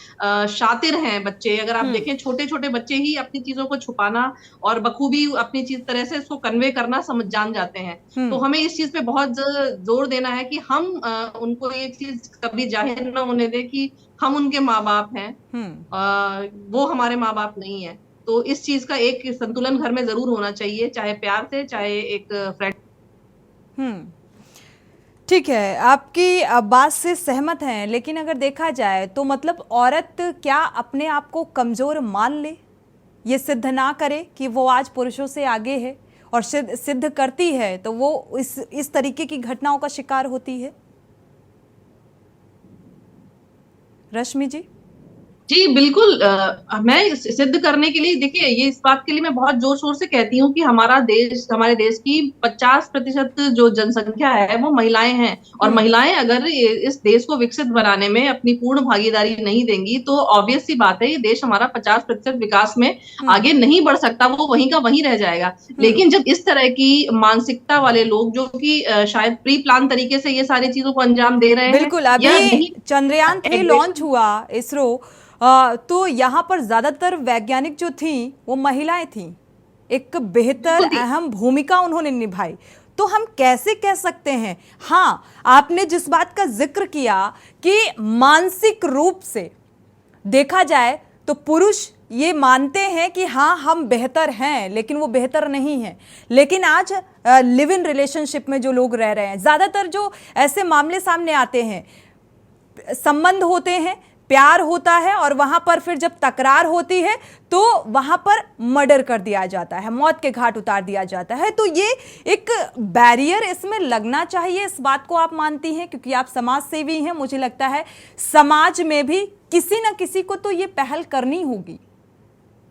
शातिर हैं बच्चे। अगर आप देखें छोटे छोटे बच्चे ही अपनी चीजों को छुपाना और बखूबी अपनी चीज तरह से इसको कन्वे करना जान जाते हैं। तो हमें इस चीज पे बहुत जोर देना है कि हम उनको ये चीज कभी जाहिर ना होने दें कि हम उनके माँ बाप हैं, वो हमारे माँ बाप नहीं है। तो इस चीज का एक संतुलन घर में जरूर होना चाहिए, चाहे प्यार से, चाहे एक फ्रेंड। ठीक है, आपकी बात से सहमत हैं, लेकिन अगर देखा जाए तो मतलब औरत क्या अपने आप को कमजोर मान ले, ये सिद्ध ना करे कि वो आज पुरुषों से आगे है, और सिद्ध करती है तो वो इस तरीके की घटनाओं का शिकार होती है? रश्मि जी जी बिल्कुल। मैं सिद्ध करने के लिए, देखिए, ये इस बात के लिए मैं बहुत जोर शोर से कहती हूँ कि हमारे देश की 50% जो जनसंख्या है वो महिलाएं हैं, और महिलाएं अगर इस देश को विकसित बनाने में अपनी पूर्ण भागीदारी नहीं देंगी तो ऑब्वियस सी बात है ये देश हमारा 50% विकास में आगे नहीं बढ़ सकता, वो वहीं का वहीं रह जाएगा। लेकिन जब इस तरह की मानसिकता वाले लोग, जो कि शायद प्री प्लान तरीके से ये सारी चीजों को अंजाम दे रहे हैं, बिल्कुल, अभी चंद्रयान 3 लॉन्च हुआ इसरो, तो यहाँ पर ज्यादातर वैज्ञानिक जो थी वो महिलाएं थी, एक बेहतर अहम भूमिका उन्होंने निभाई। तो हम कैसे कह सकते हैं, हाँ आपने जिस बात का जिक्र किया कि मानसिक रूप से देखा जाए तो पुरुष ये मानते हैं कि हाँ हम बेहतर हैं, लेकिन वो बेहतर नहीं है। लेकिन आज लिव इन रिलेशनशिप में जो लोग रह रहे हैं, ज्यादातर जो ऐसे मामले सामने आते हैं, संबंध होते हैं, प्यार होता है, और वहां पर फिर जब तकरार होती है तो वहां पर मर्डर कर दिया जाता है, मौत के घाट उतार दिया जाता है। तो ये एक बैरियर इसमें लगना चाहिए, इस बात को आप मानती हैं? क्योंकि आप समाज सेवी हैं, मुझे लगता है समाज में भी किसी न किसी को तो ये पहल करनी होगी।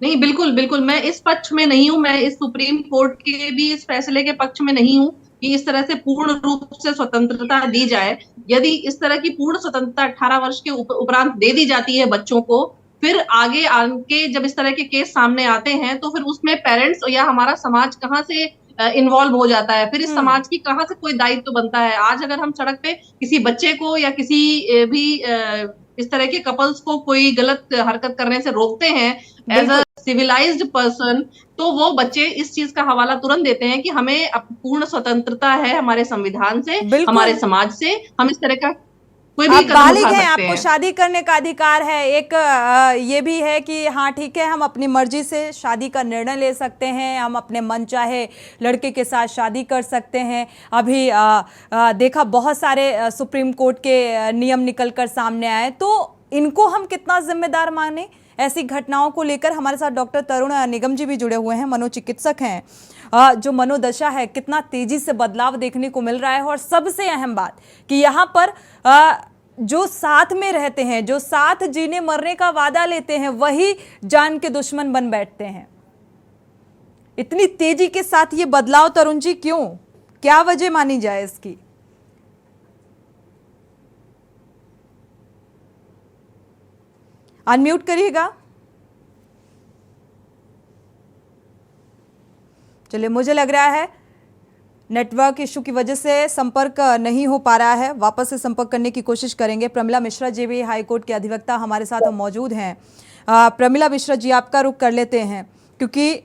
नहीं, बिल्कुल बिल्कुल, मैं इस पक्ष में नहीं हूं, मैं इस सुप्रीम कोर्ट के भी इस फैसले के पक्ष में नहीं हूं कि इस तरह से पूर्ण रूप से स्वतंत्रता दी जाए। यदि इस तरह की पूर्ण स्वतंत्रता 18 वर्ष के उपरांत दे दी जाती है बच्चों को, फिर आगे आके जब इस तरह के केस सामने आते हैं तो फिर उसमें पेरेंट्स या हमारा समाज कहाँ से इन्वॉल्व हो जाता है, फिर इस समाज की कहाँ से कोई दायित्व बनता है। आज अगर हम सड़क पे किसी बच्चे को या किसी भी इस तरह के कपल्स को कोई गलत हरकत करने से रोकते हैं एज अ सिविलाइज्ड पर्सन, तो वो बच्चे इस चीज का हवाला तुरंत देते हैं कि हमें पूर्ण स्वतंत्रता है हमारे संविधान से, हमारे समाज से, हम इस तरह का कोई भी कदम बालिग उठा हैं, सकते आपको हैं। शादी करने का अधिकार है। एक ये भी है कि हाँ ठीक है, हम अपनी मर्जी से शादी का निर्णय ले सकते हैं, हम अपने मन चाहे लड़के के साथ शादी कर सकते हैं। अभी देखा बहुत सारे सुप्रीम कोर्ट के नियम निकल कर सामने आए, तो इनको हम कितना जिम्मेदार माने ऐसी घटनाओं को लेकर? हमारे साथ डॉक्टर तरुण निगम जी भी जुड़े हुए हैं, मनोचिकित्सक हैं। जो मनोदशा है, कितना तेजी से बदलाव देखने को मिल रहा है, और सबसे अहम बात कि यहाँ पर जो साथ में रहते हैं, जो साथ जीने मरने का वादा लेते हैं, वही जान के दुश्मन बन बैठते हैं। इतनी तेजी के साथ ये बदलाव तरुण जी क्यों, क्या वजह मानी जाए इसकी? अनम्यूट करिएगा। चलिए, मुझे लग रहा है नेटवर्क इशू की वजह से संपर्क नहीं हो पा रहा है, वापस से संपर्क करने की कोशिश करेंगे। प्रमिला मिश्रा जी भी हाईकोर्ट के अधिवक्ता हमारे साथ मौजूद हैं। प्रमिला मिश्रा जी, आपका रुख कर लेते हैं, क्योंकि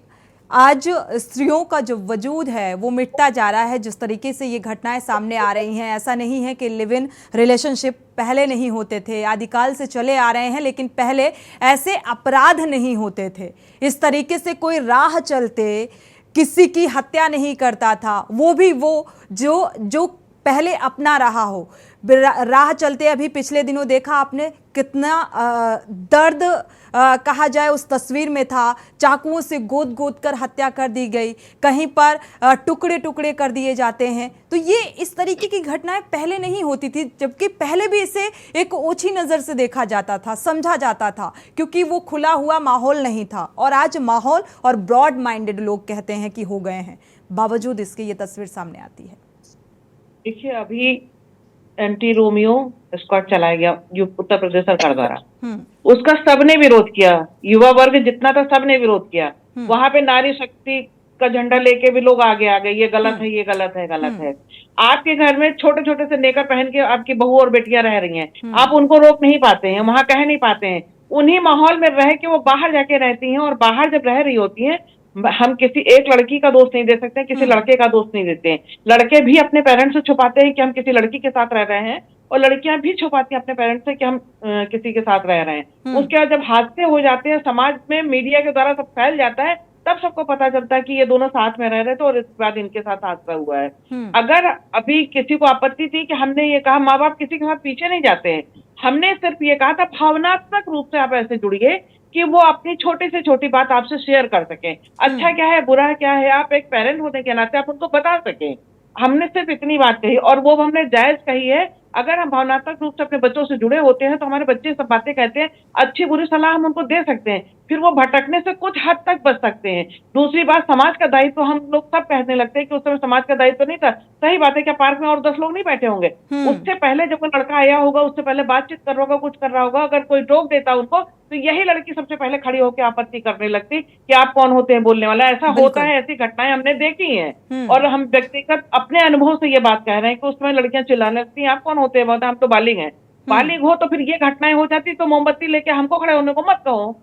आज स्त्रियों का जो वजूद है वो मिटता जा रहा है। जिस तरीके से ये घटनाएं सामने आ रही हैं, ऐसा नहीं है कि लिव इन रिलेशनशिप पहले नहीं होते थे, आदिकाल से चले आ रहे हैं, लेकिन पहले ऐसे अपराध नहीं होते थे। इस तरीके से कोई राह चलते किसी की हत्या नहीं करता था, वो भी वो जो पहले अपना रहा हो। राह चलते अभी पिछले दिनों देखा आपने कितना दर्द कहा जाए उस तस्वीर में था। चाकुओं से गोद गोद कर हत्या कर दी गई, कहीं पर टुकड़े टुकड़े कर दिए जाते हैं। तो ये इस तरीके की घटनाएं पहले नहीं होती थी, जबकि पहले भी इसे एक ओछी नज़र से देखा जाता था, समझा जाता था, क्योंकि वो खुला हुआ माहौल नहीं था। और आज माहौल और ब्रॉड माइंडेड लोग कहते हैं कि हो गए हैं, बावजूद इसके ये तस्वीर सामने आती है। देखिए, अभी एंटी रोमियो स्क्वाड चलाया गया जो उत्तर प्रदेश सरकार द्वारा, उसका सबने विरोध किया, युवा वर्ग जितना था सबने विरोध किया। वहां पे नारी शक्ति का झंडा लेके भी लोग आगे आ गए, ये गलत है, ये गलत है, गलत है। आपके घर में छोटे छोटे से नेकर पहन के आपकी बहू और बेटियां रह रही हैं, आप उनको रोक नहीं पाते हैं, वहां कह नहीं पाते हैं। उन्हीं माहौल में रह के वो बाहर जाके रहती हैं, और बाहर जब रह रही होती हैं, हम किसी एक लड़की का दोष नहीं दे सकते, किसी लड़के का दोष नहीं देते हैं। लड़के भी अपने पेरेंट्स से छुपाते हैं कि हम किसी लड़की के साथ रह रहे हैं, और लड़कियां भी छुपाती हैं अपने पेरेंट्स से कि हम किसी के साथ रह रहे हैं। उसके बाद जब हादसे हो जाते हैं, समाज में मीडिया के द्वारा सब फैल जाता है, तब सबको पता चलता है कि ये दोनों साथ में रह रहे थे और इसके बाद इनके साथ हादसा हुआ है। अगर अभी किसी को आपत्ति थी कि हमने ये कहा, माँ बाप किसी के साथ पीछे नहीं जाते हैं, हमने सिर्फ ये कहा था भावनात्मक रूप से आप ऐसे जुड़िए कि वो अपनी छोटी से छोटी बात आपसे शेयर कर सकें, अच्छा क्या है, बुरा क्या है, आप एक पेरेंट होने के नाते आप उनको बता सकें। हमने सिर्फ इतनी बात कही, और वो हमने जायज कही है। अगर हम भावनात्मक रूप से अपने बच्चों से जुड़े होते हैं तो हमारे बच्चे सब बातें कहते हैं, अच्छी बुरी सलाह हम उनको दे सकते हैं, फिर वो भटकने से कुछ हद तक बच सकते हैं। दूसरी बात, समाज का दायित्व हम लोग सब कहने लगते हैं कि उस समय समाज का दायित्व नहीं था। सही बात है, क्या पार्क में और 10 लोग नहीं बैठे होंगे? उससे पहले जब कोई लड़का आया होगा, उससे पहले बातचीत कर रहा होगा, कुछ कर रहा होगा, अगर कोई टोक देता उनको तो यही लड़की सबसे पहले खड़ी होकर आपत्ति करने लगती कि आप कौन होते हैं बोलने वाला। ऐसा होता है, ऐसी घटनाएं हमने देखी हैं और हम व्यक्तिगत अपने अनुभव से ये बात कह रहे हैं कि उस समय लड़कियां चिल्लाने लगती हैं, आप कौन होते हैं, हम तो बालिग हैं। बालिग हो तो फिर ये घटनाएं हो जाती तो मोमबत्ती लेके हमको खड़े होने को मत कहो।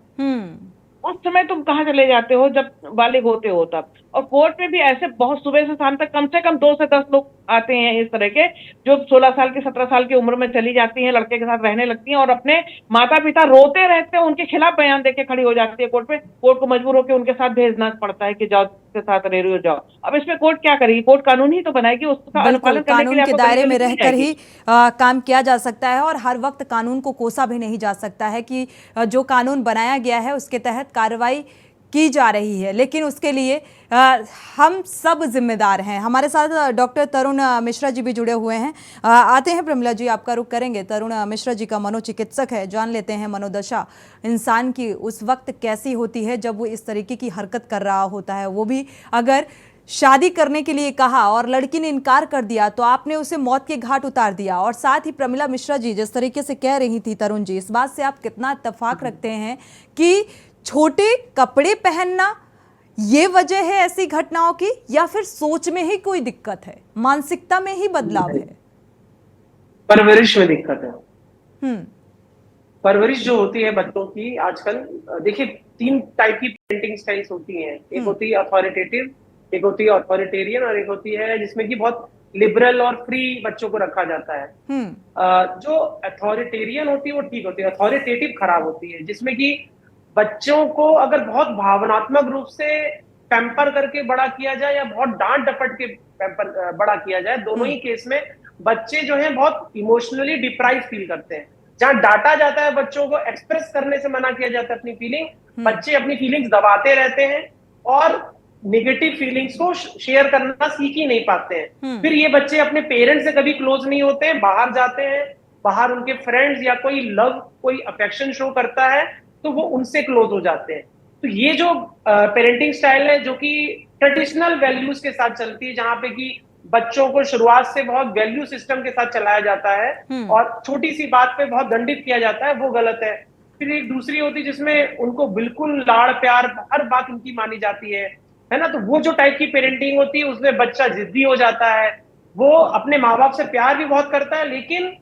उस समय तुम कहाँ चले जाते हो जब बालिग होते हो तब। और कोर्ट में भी ऐसे बहुत सुबह से शाम तक कम से कम 2 से 10 लोग आते हैं इस तरह के, जो 16 साल की 17 साल की उम्र में चली जाती हैं, लड़के के साथ रहने लगती हैं और अपने माता पिता रोते रहते हैं, उनके खिलाफ बयान देके खड़ी हो जाती है कोर्ट में। कोर्ट को मजबूर होकर उनके साथ भेजना पड़ता है कि जाओ के साथ रह रही हो जाओ। अब इसमें कोर्ट क्या करेगी? कोर्ट कानून ही तो बनाएगी, उसका अनुपालन करने के कानून लिए के आपको दायरे में permission दी रहकर ही जाएगी। काम किया जा सकता है और हर वक्त कानून को कोसा भी नहीं जा सकता है कि जो कानून बनाया गया है उसके तहत कार्रवाई की जा रही है, लेकिन उसके लिए हम सब जिम्मेदार हैं। हमारे साथ डॉक्टर तरुण मिश्रा जी भी जुड़े हुए हैं। आते हैं प्रमिला जी, आपका रुख करेंगे। तरुण मिश्रा जी का मनोचिकित्सक है, जान लेते हैं मनोदशा इंसान की उस वक्त कैसी होती है जब वो इस तरीके की हरकत कर रहा होता है, वो भी अगर शादी करने के लिए कहा और लड़की ने इनकार कर दिया तो आपने उसे मौत के घाट उतार दिया। और साथ ही प्रमिला मिश्रा जी जिस तरीके से कह रही थी तरुण जी, इस बात से आप कितना इत्तेफाक रखते हैं कि छोटे कपड़े पहनना ये वजह है ऐसी घटनाओं की, या फिर सोच में ही कोई दिक्कत है, मानसिकता में ही बदलाव है? परवरिश में दिक्कत है। परवरिश जो होती है बच्चों की आजकल, देखिए 3 टाइप की पेरेंटिंग स्टाइल्स होती हैं। एक होती है अथॉरिटेटिव, एक होती है अथॉरिटेरियन और एक होती है जिसमें कि बहुत लिबरल और फ्री बच्चों को रखा जाता है। जो अथॉरिटेरियन होती है वो ठीक होती है, अथॉरिटेटिव खराब होती है, जिसमें कि बच्चों को अगर बहुत भावनात्मक रूप से पैम्पर करके बड़ा किया जाए या बहुत डांट डपट के पैम्पर बड़ा किया जाए, दोनों ही केस में बच्चे जो हैं बहुत इमोशनली डिप्राइव फील करते हैं। जहां डांटा जाता है बच्चों को एक्सप्रेस करने से मना किया जाता है अपनी फीलिंग, बच्चे अपनी फीलिंग्स दबाते रहते हैं और नेगेटिव फीलिंग्स को शेयर करना सीख ही नहीं पाते हैं। फिर ये बच्चे अपने पेरेंट्स से कभी क्लोज नहीं होते हैं, बाहर जाते हैं, बाहर उनके फ्रेंड्स या कोई लव, कोई अफेक्शन शो करता है तो वो उनसे क्लोज हो जाते हैं। तो ये जो पेरेंटिंग स्टाइल है जो कि ट्रेडिशनल वैल्यूज के साथ चलती है, जहां पे कि बच्चों को शुरुआत से बहुत वैल्यू सिस्टम के साथ चलाया जाता है और छोटी सी बात पे बहुत दंडित किया जाता है, वो गलत है। फिर एक दूसरी होती है जिसमें उनको बिल्कुल लाड़ प्यार, हर बात उनकी मानी जाती है ना। तो वो जो टाइप की पेरेंटिंग होती है उसमें बच्चा जिद्दी हो जाता है, वो अपने माँ बाप से प्यार भी बहुत करता है, लेकिन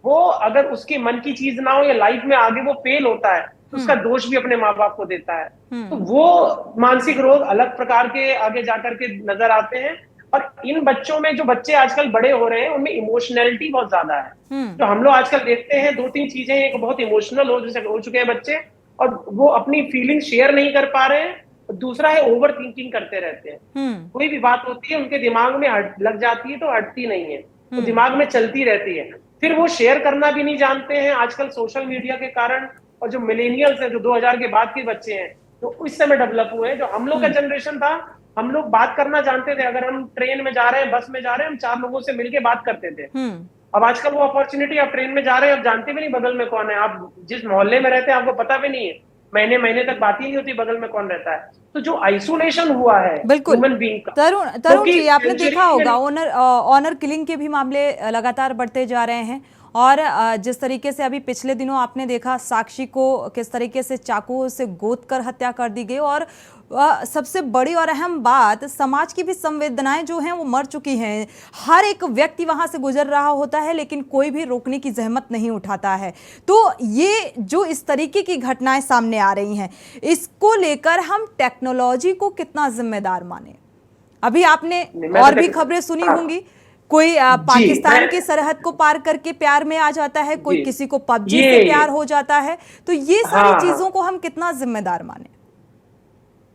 वो अगर उसके मन की चीज ना हो या लाइफ में आगे वो फेल होता है तो उसका दोष भी अपने माँ बाप को देता है। तो वो मानसिक रोग अलग प्रकार के आगे जाकर के नजर आते हैं। और इन बच्चों में, जो बच्चे आजकल बड़े हो रहे हैं, उनमें इमोशनैलिटी बहुत ज्यादा है। तो हम लोग आजकल देखते हैं 2-3 चीजें, एक बहुत इमोशनल हो चुके हैं बच्चे और वो अपनी फीलिंग शेयर नहीं कर पा रहे हैं। दूसरा है ओवर थिंकिंग करते रहते हैं। कोई भी बात होती है उनके दिमाग में लग जाती है तो हटती नहीं है, तो दिमाग में चलती रहती है। फिर वो शेयर करना भी नहीं जानते हैं। आजकल सोशल मीडिया के कारण, और जो मिलेनियल्स हैं, जो 2000 के बाद के बच्चे हैं, तो इस समय डेवलप हुए हैं। जो हम लोग का जनरेशन था, हम लोग बात करना जानते थे। अगर हम ट्रेन में जा रहे हैं, बस में जा रहे हैं, हम 4 लोगों से मिलके बात करते थे। अब आजकल वो अपॉर्चुनिटी, आप ट्रेन में जा रहे हैं, आप जानते भी नहीं बगल में कौन है। आप जिस मोहल्ले में रहते हैं आपको पता भी नहीं है, महीने तक बात ही नहीं होती बगल में कौन रहता है। तो जो आइसोलेशन हुआ है ह्यूमन बीइंग का, तरुण जी आपने देखा होगा ऑनर किलिंग के भी मामले लगातार बढ़ते जा रहे हैं। और जिस तरीके से अभी पिछले दिनों आपने देखा साक्षी को किस तरीके से चाकुओं से गोद कर हत्या कर दी गई। और सबसे बड़ी और अहम बात, समाज की भी संवेदनाएं जो हैं वो मर चुकी हैं। हर एक व्यक्ति वहां से गुजर रहा होता है लेकिन कोई भी रोकने की जहमत नहीं उठाता है। तो ये जो इस तरीके की घटनाएं सामने आ रही हैं, इसको लेकर हम टेक्नोलॉजी को कितना जिम्मेदार माने? अभी आपने और भी खबरें सुनी होंगी, कोई पाकिस्तान की सरहद को पार करके प्यार में आ जाता है, कोई किसी को पबजी से प्यार हो जाता है। तो ये सारी चीजों को हम कितना जिम्मेदार माने?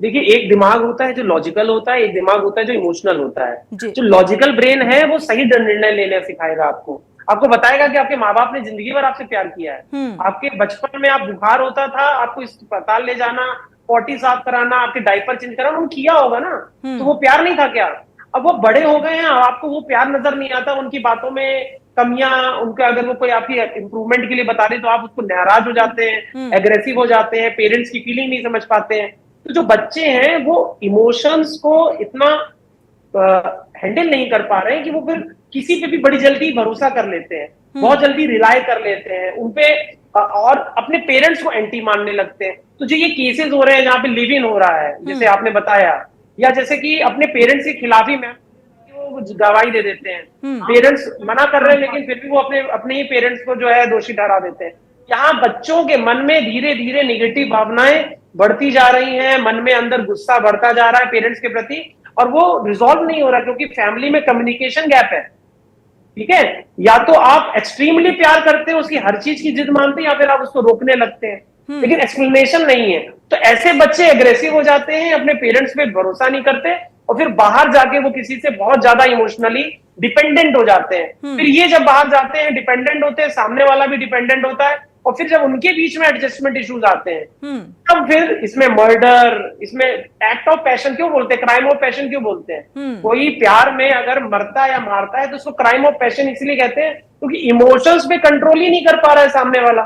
देखिए, एक दिमाग होता है जो लॉजिकल होता है, एक दिमाग होता है जो इमोशनल होता है। जो लॉजिकल ब्रेन है वो सही निर्णय लेने सिखाएगा आपको बताएगा कि आपके माँ बाप ने जिंदगी भर आपसे प्यार किया है। आपके बचपन में आप बुखार होता था, आपको अस्पताल ले जाना, पॉटी साफ कराना, आपके डायपर चेंज कराना, उन्होंने किया होगा ना, तो वो प्यार नहीं था क्या? अब वो बड़े हो गए हैं, आपको वो प्यार नजर नहीं आता, उनकी बातों में कमियां, उनका अगर वो कोई आपकी इंप्रूवमेंट के लिए बता रहे तो आप उसको नाराज हो जाते हैं, एग्रेसिव हो जाते हैं, पेरेंट्स की फीलिंग नहीं समझ पाते हैं। तो जो बच्चे हैं वो इमोशंस को इतना हैंडल नहीं कर पा रहे हैं कि वो फिर किसी पे भी बड़ी जल्दी भरोसा कर लेते हैं, बहुत जल्दी रिलाय कर लेते हैं उनपे, और अपने पेरेंट्स को एंटी मानने लगते हैं। तो जो ये केसेस हो रहे हैं जहाँ पे लिव इन हो रहा है, जैसे आपने बताया, या जैसे कि अपने पेरेंट्स के खिलाफ ही वो गवाही दे देते हैं, पेरेंट्स मना कर रहे हैं लेकिन फिर भी वो अपने ही पेरेंट्स को जो है दोषी ठहरा देते हैं। यहाँ बच्चों के मन में धीरे धीरे निगेटिव भावनाएं बढ़ती जा रही हैं, मन में अंदर गुस्सा बढ़ता जा रहा है पेरेंट्स के प्रति, और वो रिजॉल्व नहीं हो रहा क्योंकि फैमिली में कम्युनिकेशन गैप है। ठीक है, या तो आप एक्सट्रीमली प्यार करते हैं, उसकी हर चीज की जिद मानते हैं, या फिर आप उसको रोकने लगते हैं, लेकिन एक्सप्लेनेशन नहीं है। तो ऐसे बच्चे एग्रेसिव हो जाते हैं, अपने पेरेंट्स पे भरोसा नहीं करते, और फिर बाहर जाके वो किसी से बहुत ज्यादा इमोशनली डिपेंडेंट हो जाते हैं। फिर ये जब बाहर जाते हैं, डिपेंडेंट होते हैं, सामने वाला भी डिपेंडेंट होता है, और फिर जब उनके बीच में एडजस्टमेंट इश्यूज आते हैं, तब फिर इसमें मर्डर, इसमें एक्ट ऑफ पैशन क्यों बोलते हैं, क्राइम ऑफ पैशन क्यों बोलते हैं? कोई प्यार में अगर मरता है या मारता है तो उसको क्राइम ऑफ पैशन इसलिए कहते हैं क्योंकि इमोशंस पे कंट्रोल ही नहीं कर पा रहा है सामने वाला,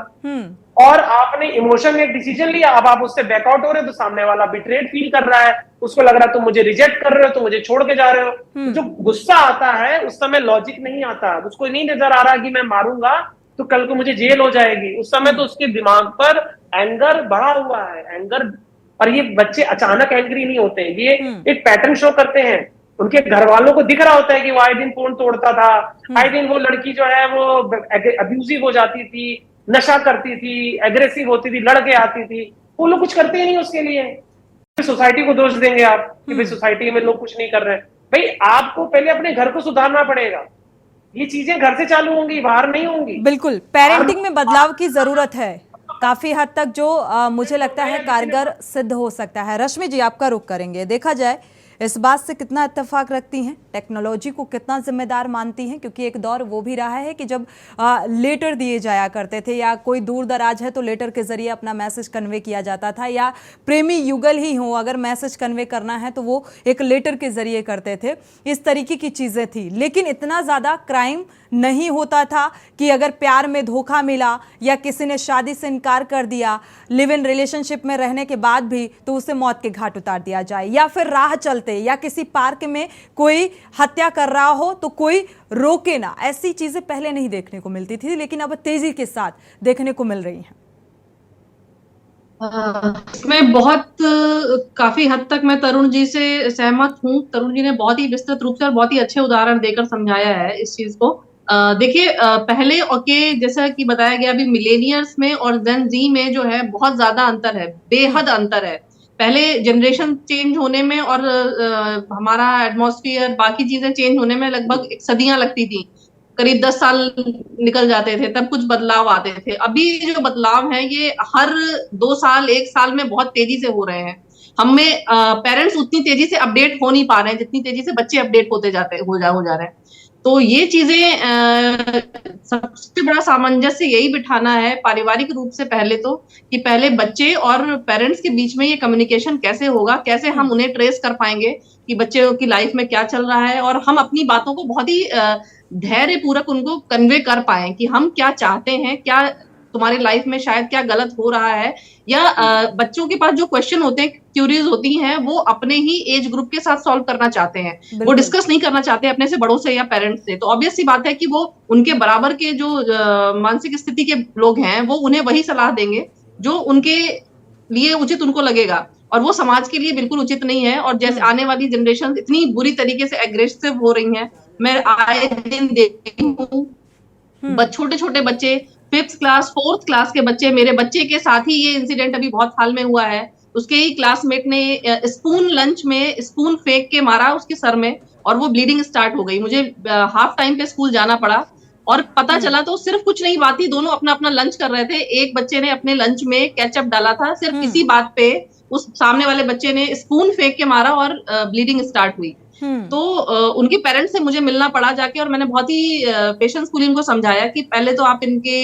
और आपने इमोशन में एक डिसीजन लिया, अब आप उससे बैकआउट हो रहे हो तो सामने वाला बिट्रेड फील कर रहा है, उसको लग रहा है तुम मुझे रिजेक्ट कर रहे हो, तुम मुझे छोड़ के जा रहे हो। तो जो गुस्सा आता है उस समय लॉजिक नहीं आता, उसको नहीं नजर आ रहा कि मैं मारूंगा तो कल को मुझे जेल हो जाएगी, उस समय तो उसके दिमाग पर एंगर बढ़ा हुआ है, एंगर। और ये बच्चे अचानक एंग्री नहीं होते, ये एक पैटर्न शो करते हैं, उनके घर वालों को दिख रहा होता है कि वो आए दिन फोन तोड़ता था, आए दिन वो लड़की जो है वो अब्यूजिव हो जाती थी, नशा करती थी, एग्रेसिव होती थी, लड़के आती थी, वो लोग कुछ करते ही नहीं उसके लिए। सोसाइटी को दोष देंगे आप कि भाई सोसाइटी में लोग कुछ नहीं कर रहे हैं। भाई आपको पहले अपने घर को सुधारना पड़ेगा, ये चीजें घर से चालू होंगी, बाहर नहीं होंगी। बिल्कुल, पेरेंटिंग में बदलाव की जरूरत है काफी हद तक, जो मुझे लगता है कारगर सिद्ध हो सकता है। रश्मि जी, आपका रुख करेंगे, देखा जाए इस बात से कितना इत्तेफाक रखती हैं, टेक्नोलॉजी को कितना जिम्मेदार मानती हैं, क्योंकि एक दौर वो भी रहा है कि जब लेटर दिए जाया करते थे, या कोई दूर दराज है तो लेटर के जरिए अपना मैसेज कन्वे किया जाता था, या प्रेमी युगल ही हो अगर मैसेज कन्वे करना है तो वो एक लेटर के जरिए करते थे। इस तरीके की चीज़ें थी, लेकिन इतना ज़्यादा क्राइम नहीं होता था कि अगर प्यार में धोखा मिला या किसी ने शादी से इनकार कर दिया, लिव इन रिलेशनशिप में रहने के बाद भी, तो उसे मौत के घाट उतार दिया जाए, या फिर राह चलते या किसी पार्क में कोई हत्या कर रहा हो तो कोई रोके ना। ऐसी चीजें पहले नहीं देखने को मिलती थी, लेकिन अब तेजी के साथ देखने को मिल रही हैं। इसमें बहुत काफी हद तक मैं तरुण जी से सहमत हूँ। तरुण जी ने बहुत ही विस्तृत रूप से और बहुत ही अच्छे उदाहरण देकर समझाया है इस चीज को। देखिए, पहले के जैसा कि बताया गया, अभी मिलेनियर्स में और जेन जी में जो है बहुत ज्यादा अंतर है, बेहद अंतर है। पहले जनरेशन चेंज होने में और हमारा एटमॉस्फेयर, बाकी चीजें चेंज होने में लगभग सदियां लगती थी, करीब 10 साल निकल जाते थे, तब कुछ बदलाव आते थे। अभी जो बदलाव है ये हर 2 साल 1 साल में बहुत तेजी से हो रहे हैं। हमें पेरेंट्स उतनी तेजी से अपडेट हो नहीं पा रहे हैं जितनी तेजी से बच्चे अपडेट होते हो जा रहे हैं। तो ये चीजें सबसे बड़ा सामंजस्य यही बिठाना है पारिवारिक रूप से, पहले तो कि पहले बच्चे और पेरेंट्स के बीच में ये कम्युनिकेशन कैसे होगा, कैसे हम उन्हें ट्रेस कर पाएंगे कि बच्चे की लाइफ में क्या चल रहा है, और हम अपनी बातों को बहुत ही धैर्य पूर्वक उनको कन्वे कर पाए कि हम क्या चाहते हैं, क्या तुम्हारी लाइफ में शायद क्या गलत हो रहा है, या बच्चों के पास जो क्वेश्चन होते हैं, क्यूरीज होती हैं, वो अपने ही एज ग्रुप के साथ सॉल्व करना चाहते हैं, वो डिस्कस नहीं करना चाहते अपने से बड़ों से या पेरेंट्स से। तो ऑब्वियस सी बात है कि वो उनके बराबर के जो मानसिक स्थिति के लोग हैं वो उन्हें वही सलाह देंगे जो उनके लिए उचित उनको लगेगा, और वो समाज के लिए बिल्कुल उचित नहीं है। और जैसे आने वाली जनरेशन इतनी बुरी तरीके से एग्रेसिव हो रही है, मैं आए दिन देखती हूँ छोटे छोटे बच्चे, 5th क्लास 4th क्लास के बच्चे, मेरे बच्चे के साथ ही ये इंसिडेंट अभी बहुत हाल में हुआ है। उसके ही क्लासमेट ने स्पून लंच में स्पून फेंक के मारा उसके सर में, और वो ब्लीडिंग स्टार्ट हो गई। मुझे हाफ टाइम पे स्कूल जाना पड़ा, और पता चला तो सिर्फ कुछ नहीं बात थी, दोनों अपना अपना लंच कर रहे थे, एक बच्चे ने अपने लंच में केचप डाला था, सिर्फ इसी बात पे उस सामने वाले बच्चे ने स्पून फेंक के मारा और ब्लीडिंग स्टार्ट हुई। तो उनके पेरेंट्स से मुझे मिलना पड़ा जाके, और मैंने बहुत ही पेशेंसफुली उनको समझाया कि पहले तो आप इनके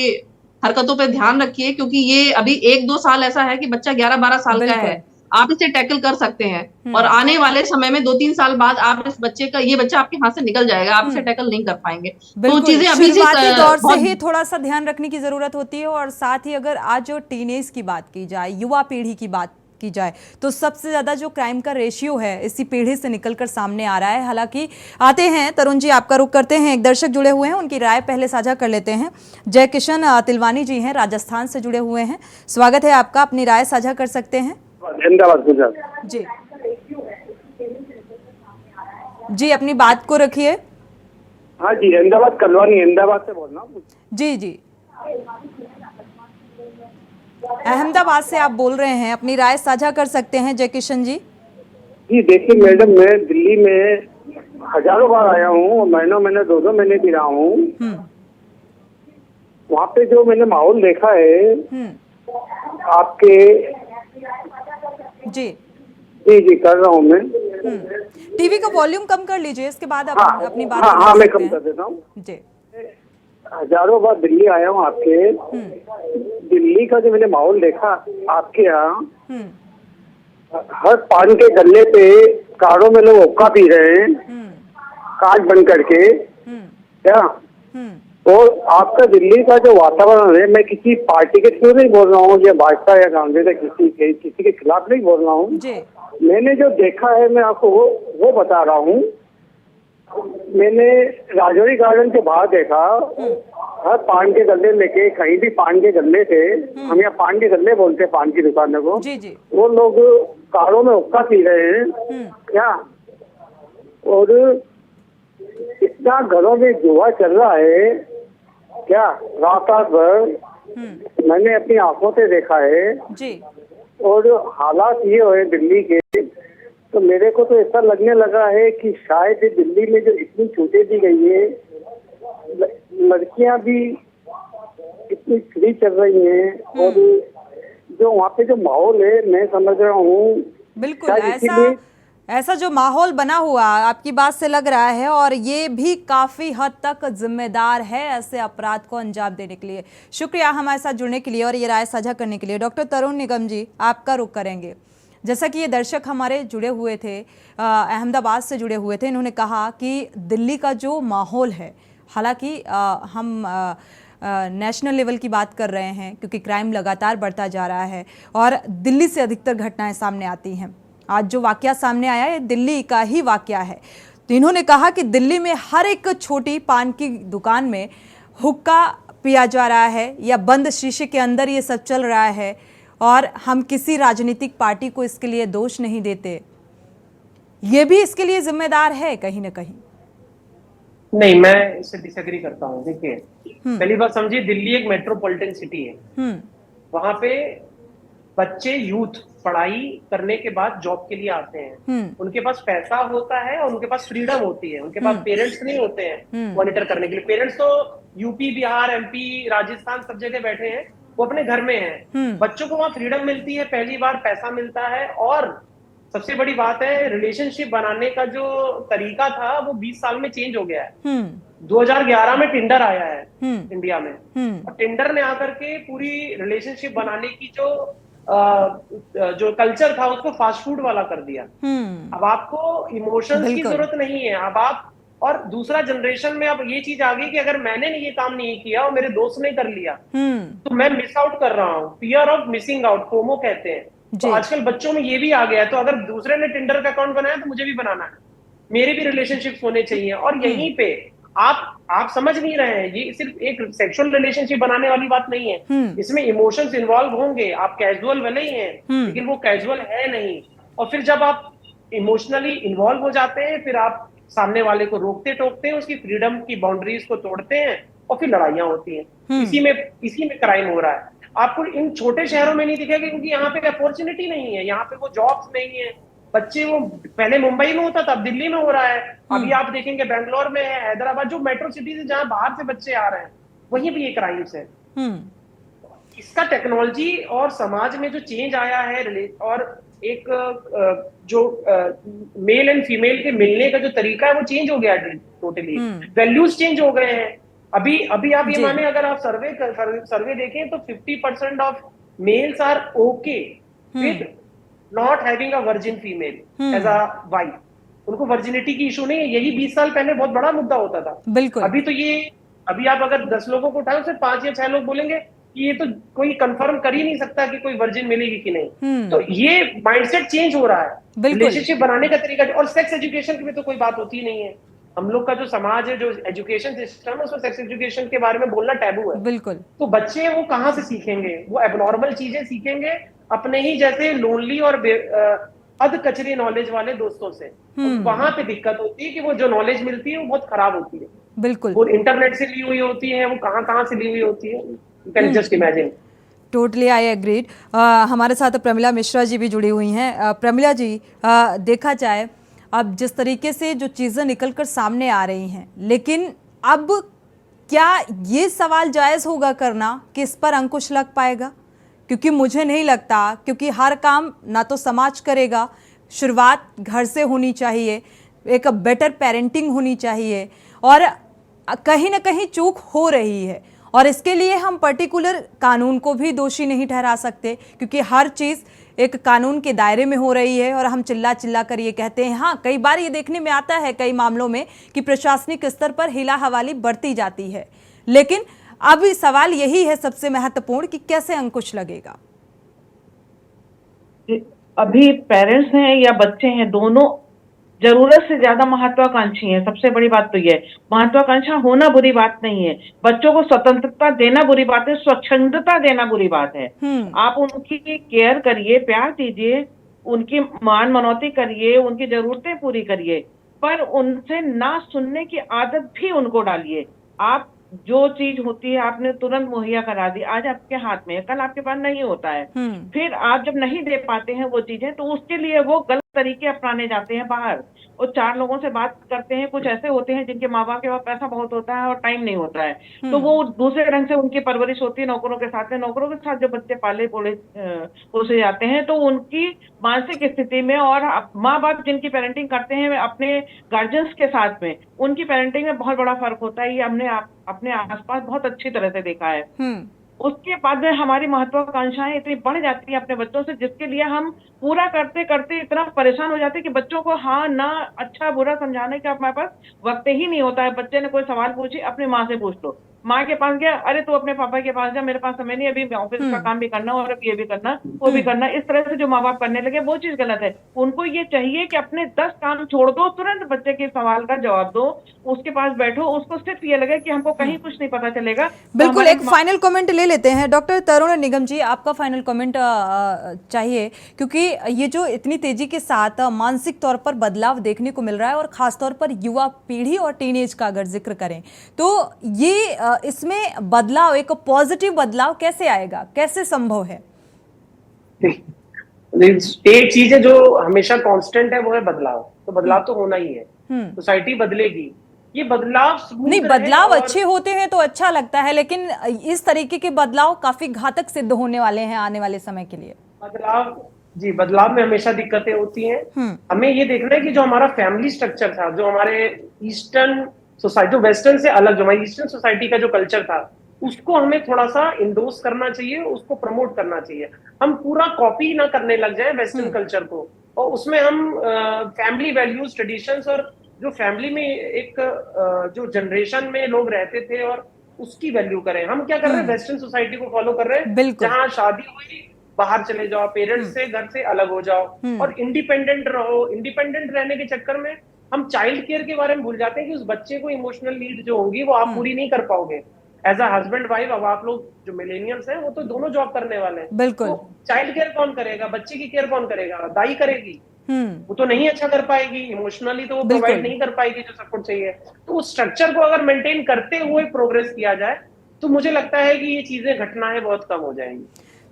हरकतों पे ध्यान रखिए, क्योंकि ये अभी 1-2 साल ऐसा है कि बच्चा 11-12 साल का है, आप इसे टैकल कर सकते हैं और आने वाले समय में 2-3 साल बाद आप इस बच्चे का, ये बच्चा आपके हाथ से निकल जाएगा, आप इसे टैकल नहीं कर पाएंगे। तो चीजें अभी से शुरुआती दौर से ही थोड़ा सा ध्यान रखने की जरूरत होती है। और साथ ही अगर आज जो टीनेज की बात की जाए, युवा पीढ़ी की बात की जाए, तो सबसे ज्यादा जो क्राइम का रेशियो है इसी पीढ़ी से निकलकर सामने आ रहा है। हालांकि आते हैं तरुण जी, आपका रुख करते हैं, एक दर्शक जुड़े हुए हैं, उनकी राय पहले साझा कर लेते हैं। जय किशन तिलवानी जी हैं, राजस्थान से जुड़े हुए हैं, स्वागत है आपका, अपनी राय साझा कर सकते हैं। अहमदाबाद गुजरात जी जी, अपनी बात को रखिए। हाँ जी, अहमदाबाद कलवानी, अहमदाबाद से बोल रहा हूँ। जी जी, अहमदाबाद से आप बोल रहे हैं, अपनी राय साझा कर सकते हैं जय किशन जी। जी देखिए मैडम, मैं दिल्ली में हजारों बार आया हूँ, महीनों महीने 2-2 महीने भी रहा हूँ। वहाँ पे जो मैंने माहौल देखा है आपके, जी जी जी कर रहा हूँ मैं। टीवी का वॉल्यूम कम कर लीजिए, इसके बाद आप अपनी बात हाँ मैं कम कर देता हूँ जी। हजारों बार दिल्ली आया हूँ आपके, दिल्ली का जो मैंने माहौल देखा आपके यहाँ, हर पान के गल्ले पे कारों में लोग हुक्का पी रहे हैं, कांच बंद करके, क्या। और आपका दिल्ली का जो वातावरण है, मैं किसी पार्टी के थ्रू नहीं बोल रहा हूँ, या भाजपा या कांग्रेस या किसी के खिलाफ नहीं बोल रहा हूँ। मैंने जो देखा है मैं आपको वो बता रहा हूँ। मैंने राजौरी गार्डन के बाहर देखा, हर पान के गल्ले लेके, कहीं भी पान के गल्ले थे, हम यहाँ पान के गल्ले बोलते हैं पान की दुकानों को, वो लोग कारों में हुक्का पी रहे हैं, क्या। और इतना घरों में जुआ चल रहा है, क्या, रात भर मैंने अपनी आंखों से देखा है जी। और हालात ये हुए दिल्ली के, तो मेरे को तो ऐसा लगने लगा है कि शायद दिल्ली में जो इतनी छूटें दी गई है, लड़कियां भी इतनी फ्री चल रही हैं, और जो वहाँ पे जो माहौल है, मैं समझ रहा हूँ बिल्कुल ऐसा जो माहौल बना हुआ आपकी बात से लग रहा है, और ये भी काफी हद तक जिम्मेदार है ऐसे अपराध को अंजाम देने के लिए। शुक्रिया हमारे साथ जुड़ने के लिए और ये राय साझा करने के लिए। डॉक्टर तरुण निगम जी, आपका रुख करेंगे। जैसा कि ये दर्शक हमारे जुड़े हुए थे, अहमदाबाद से जुड़े हुए थे, इन्होंने कहा कि दिल्ली का जो माहौल है, हालांकि हम नेशनल लेवल की बात कर रहे हैं क्योंकि क्राइम लगातार बढ़ता जा रहा है और दिल्ली से अधिकतर घटनाएं सामने आती हैं। आज जो वाकया सामने आया है दिल्ली का ही वाकया है। तो इन्होंने कहा कि दिल्ली में हर एक छोटी पान की दुकान में हुक्का पिया जा रहा है या बंद शीशे के अंदर ये सब चल रहा है, और हम किसी राजनीतिक पार्टी को इसके लिए दोष नहीं देते, ये भी इसके लिए जिम्मेदार है कहीं ना कहीं। नहीं, मैं इससे डिसएग्री करता हूँ। देखिए, पहली बात समझिए, दिल्ली एक मेट्रोपॉलिटन सिटी है। वहां पे बच्चे, यूथ पढ़ाई करने के बाद जॉब के लिए आते हैं। उनके पास पैसा होता है और उनके पास फ्रीडम होती है। उनके पास पेरेंट्स नहीं होते हैं मॉनिटर करने के लिए। पेरेंट्स तो यूपी, बिहार, एमपी, राजस्थान सब जगह बैठे हैं, वो अपने घर में हैं। बच्चों को वहां फ्रीडम मिलती है, पहली बार पैसा मिलता है, और सबसे बड़ी बात है, रिलेशनशिप बनाने का जो तरीका था वो 20 साल में चेंज हो गया है। 2011 में टिंडर आया है इंडिया में, और टिंडर ने आकर के पूरी रिलेशनशिप बनाने की जो कल्चर था उसको फास्ट फूड वाला कर दिया। अब आपको इमोशंस की जरूरत नहीं है। अब आप, और दूसरा जनरेशन में अब ये चीज आ गई कि अगर मैंने ये काम नहीं किया और मेरे दोस्त ने कर लिया तो मैं मिस आउट कर रहा हूँ। Fear of missing out, FOMO कहते हैं। तो आजकल बच्चों में ये भी आ गया है, तो अगर दूसरे ने टिंडर का अकाउंट बनाया तो मुझे भी बनाना है, मेरे भी रिलेशनशिप होने चाहिए। और यहीं पे आप समझ नहीं रहे हैं, ये सिर्फ एक सेक्सुअल रिलेशनशिप बनाने वाली बात नहीं है, इसमें इमोशंस इन्वॉल्व होंगे। आप कैजुअल भले ही हैं लेकिन वो कैजुअल है नहीं। और फिर जब आप इमोशनली इन्वॉल्व हो जाते हैं, फिर आप सामने वाले को रोकते टोकते हैं, उसकी फ्रीडम की बाउंड्रीज को तोड़ते हैं, और फिर लड़ाइयां होती हैं। इसी में क्राइम हो रहा है। आपको इन छोटे शहरों में नहीं दिखेगा क्योंकि यहाँ पे अपॉर्चुनिटी नहीं है, यहाँ पे वो जॉब्स नहीं है। बच्चे, वो पहले मुंबई में होता था, अब दिल्ली में हो रहा है। अभी आप देखेंगे बैंगलोर में है, हैदराबाद, जो मेट्रो सिटीज है जहां बाहर से बच्चे आ रहे हैं, वहीं भी ये क्राइम्स है। इसका टेक्नोलॉजी और समाज में जो चेंज आया है, और एक जो मेल एंड फीमेल के मिलने का जो तरीका है वो चेंज हो गया है टोटली। वैल्यूज चेंज हो गए हैं। अभी आप ये माने, अगर आप सर्वे देखें तो 50% of males are okay with not having a virgin female as a wife, उनको वर्जिनिटी की इशू नहीं है। यही 20 साल पहले बहुत बड़ा मुद्दा होता था। बिल्कुल। अभी आप अगर 10 लोगों को उठाओ, सिर्फ 5 या 6 लोग बोलेंगे कि ये तो कोई कंफर्म कर ही नहीं सकता कि कोई वर्जिन मिलेगी कि नहीं। तो ये माइंडसेट चेंज हो रहा है, रिलेशनशिप बनाने का तरीका। और सेक्स एजुकेशन में तो कोई बात होती नहीं है। हम लोग का जो समाज है, जो एजुकेशन सिस्टम है, उसमें सेक्स एजुकेशन के बारे में बोलना टैबू है। बिल्कुल। तो बच्चे वो कहाँ से सीखेंगे? वो एबनॉर्मल चीजें सीखेंगे अपने ही जैसे लोनली और अध कचरे नॉलेज वाले दोस्तों से। वहां पे दिक्कत होती है कि वो जो नॉलेज मिलती है वो बहुत खराब होती है। बिल्कुल। वो इंटरनेट से ली हुई होती है, वो कहाँ से ली हुई होती है, you can just imagine. Totally I agreed. हमारे साथ प्रमिला मिश्रा जी भी जुड़ी हुई हैं। प्रमिला जी, देखा जाए अब जिस तरीके से जो चीज़ें निकल कर सामने आ रही हैं, लेकिन अब क्या ये सवाल जायज़ होगा करना कि इस पर अंकुश लग पाएगा? क्योंकि मुझे नहीं लगता, क्योंकि हर काम ना तो समाज करेगा, शुरुआत घर से होनी चाहिए, एक बेटर पेरेंटिंग होनी चाहिए, और कहीं ना कहीं चूक हो रही है। और इसके लिए हम पर्टिकुलर कानून को भी दोषी नहीं ठहरा सकते, क्योंकि हर चीज़ एक कानून के दायरे में हो रही है। और हम चिल्ला चिल्ला कर ये कहते हैं, हाँ कई बार ये देखने में आता है कई मामलों में कि प्रशासनिक स्तर पर हिला हवाली बढ़ती जाती है, लेकिन अब सवाल यही है सबसे महत्वपूर्ण कि कैसे अंकुश लगेगा। अभी पेरेंट्स हैं या बच्चे हैं, दोनों जरूरत से ज्यादा महत्वाकांक्षी हैं। सबसे बड़ी बात तो ये, महत्वाकांक्षा होना बुरी बात नहीं है, बच्चों को स्वतंत्रता देना बुरी बात है, स्वच्छंदता देना बुरी बात है। आप उनकी केयर करिए, प्यार दीजिए, उनकी मान मनौती करिए, उनकी जरूरतें पूरी करिए, पर उनसे ना सुनने की आदत भी उनको डालिए। आप जो चीज होती है आपने तुरंत मुहैया करा दी, आज आपके हाथ में है, कल आपके पास नहीं होता है। फिर आप जब नहीं दे पाते हैं वो चीजें, तो उसके लिए वो गलत तरीके अपनाने जाते हैं बाहर, और 4 लोगों से बात करते हैं। कुछ ऐसे होते हैं जिनके माँ बाप के पास पैसा बहुत होता है और टाइम नहीं होता है, तो वो दूसरे रंग से उनकी परवरिश होती है नौकरों के साथ में। नौकरों के साथ जो बच्चे पाले पोसे जाते हैं, तो उनकी मानसिक स्थिति में, और माँ बाप जिनकी पेरेंटिंग करते हैं अपने गार्जियंस के साथ में, उनकी पेरेंटिंग में बहुत बड़ा फर्क होता है। ये हमने अपने आसपास बहुत अच्छी तरह से देखा है। उसके बाद में हमारी महत्वाकांक्षाएं इतनी बढ़ जाती है अपने बच्चों से, जिसके लिए हम पूरा करते करते इतना परेशान हो जाते हैं कि बच्चों को हाँ ना अच्छा बुरा समझाने का हमारे पास वक्त ही नहीं होता है। बच्चे ने कोई सवाल पूछी, अपनी माँ से पूछ लो, माँ के पास गया, अरे तू अपने पापा के पास जा, मेरे पास समय नहीं, अभी ऑफिस का काम भी करना और अब ये भी करना वो भी करना। इस तरह से जो माँ बाप करने लगे वो चीज गलत है। उनको ये चाहिए कि अपने 10 काम छोड़ दो, तुरंत बच्चे के सवाल का जवाब दो, उसके पास बैठो, उसको सिर्फ ये लगे कि हमको कहीं कुछ नहीं पता चलेगा। बिल्कुल, एक फाइनल कमेंट ले लेते हैं। डॉक्टर तरुण निगम जी, आपका फाइनल कमेंट चाहिए, क्योंकि ये जो इतनी तेजी के साथ मानसिक तौर पर बदलाव देखने को मिल रहा है, और खासतौर पर युवा पीढ़ी और टीनेज का अगर जिक्र करें, तो ये इसमें बदलाव, एक पॉजिटिव बदलाव कैसे आएगा, कैसे संभव है? एक चीज है जो हमेशा कांस्टेंट है, वो है बदलाव। तो बदलाव तो होना ही है, सोसाइटी बदलेगी। ये बदलाव नहीं, बदलाव अच्छे होते हैं तो अच्छा लगता है, लेकिन इस तरीके के बदलाव काफी घातक सिद्ध होने वाले हैं आने वाले समय के लिए। बदलाव में हमेशा दिक्कतें होती हैं। हमें ये देखना है कि जो हमारा फैमिली स्ट्रक्चर था, जो हमारे ईस्टर्न सोसाइटी, जो वेस्टर्न से अलग, जो हमारी ईस्टर्न सोसाइटी का जो कल्चर था, उसको हमें थोड़ा सा इंडोर्स करना चाहिए, उसको प्रमोट करना चाहिए। हम पूरा कॉपी ना करने लग जाए वेस्टर्न कल्चर को, और उसमें हम फैमिली वैल्यूज, ट्रेडिशंस, और जो फैमिली में एक जो जनरेशन में लोग रहते थे और उसकी वैल्यू करें। हम क्या कर रहे हैं, वेस्टर्न सोसाइटी को फॉलो कर रहे हैं, जहाँ शादी हुई बाहर चले जाओ, पेरेंट्स से, घर से अलग हो जाओ और इंडिपेंडेंट रहो। इंडिपेंडेंट रहने के चक्कर में हम चाइल्ड केयर के बारे में भूल जाते हैं कि उस बच्चे को इमोशनल नीड जो होगी वो आप पूरी नहीं कर पाओगे एज अ हस्बैंड वाइफ। अब आप लोग जो मिलेनियल्स हैं वो तो दोनों जॉब करने वाले हैं, बिल्कुल। तो चाइल्ड केयर कौन करेगा, बच्चे की केयर कौन करेगा? दाई करेगी, वो तो नहीं अच्छा कर पाएगी, इमोशनली तो वो प्रोवाइड नहीं कर पाएगी जो सपोर्ट चाहिए। तो उस स्ट्रक्चर को अगर मेंटेन करते हुए प्रोग्रेस किया जाए, तो मुझे लगता है कि ये चीजें, घटनाएं बहुत कम हो जाएंगी।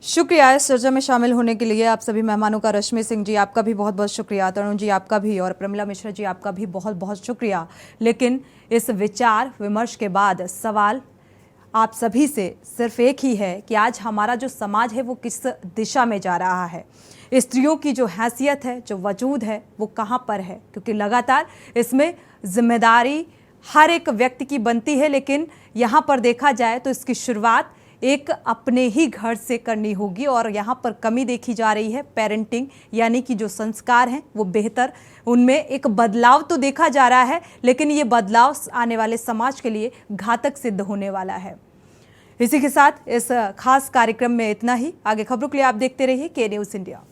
शुक्रिया इस चर्चा में शामिल होने के लिए आप सभी मेहमानों का। रश्मि सिंह जी, आपका भी बहुत बहुत शुक्रिया। तरुण जी, आपका भी, और प्रमिला मिश्रा जी, आपका भी बहुत बहुत शुक्रिया। लेकिन इस विचार विमर्श के बाद सवाल आप सभी से सिर्फ एक ही है कि आज हमारा जो समाज है वो किस दिशा में जा रहा है, स्त्रियों की जो हैसियत है, जो वजूद है, वो कहाँ पर है? क्योंकि लगातार इसमें जिम्मेदारी हर एक व्यक्ति की बनती है, लेकिन यहाँ पर देखा जाए तो इसकी शुरुआत एक अपने ही घर से करनी होगी। और यहाँ पर कमी देखी जा रही है पेरेंटिंग, यानी कि जो संस्कार हैं वो बेहतर, उनमें एक बदलाव तो देखा जा रहा है, लेकिन ये बदलाव आने वाले समाज के लिए घातक सिद्ध होने वाला है। इसी के साथ इस खास कार्यक्रम में इतना ही। आगे खबरों के लिए आप देखते रहिए के न्यूज़ इंडिया।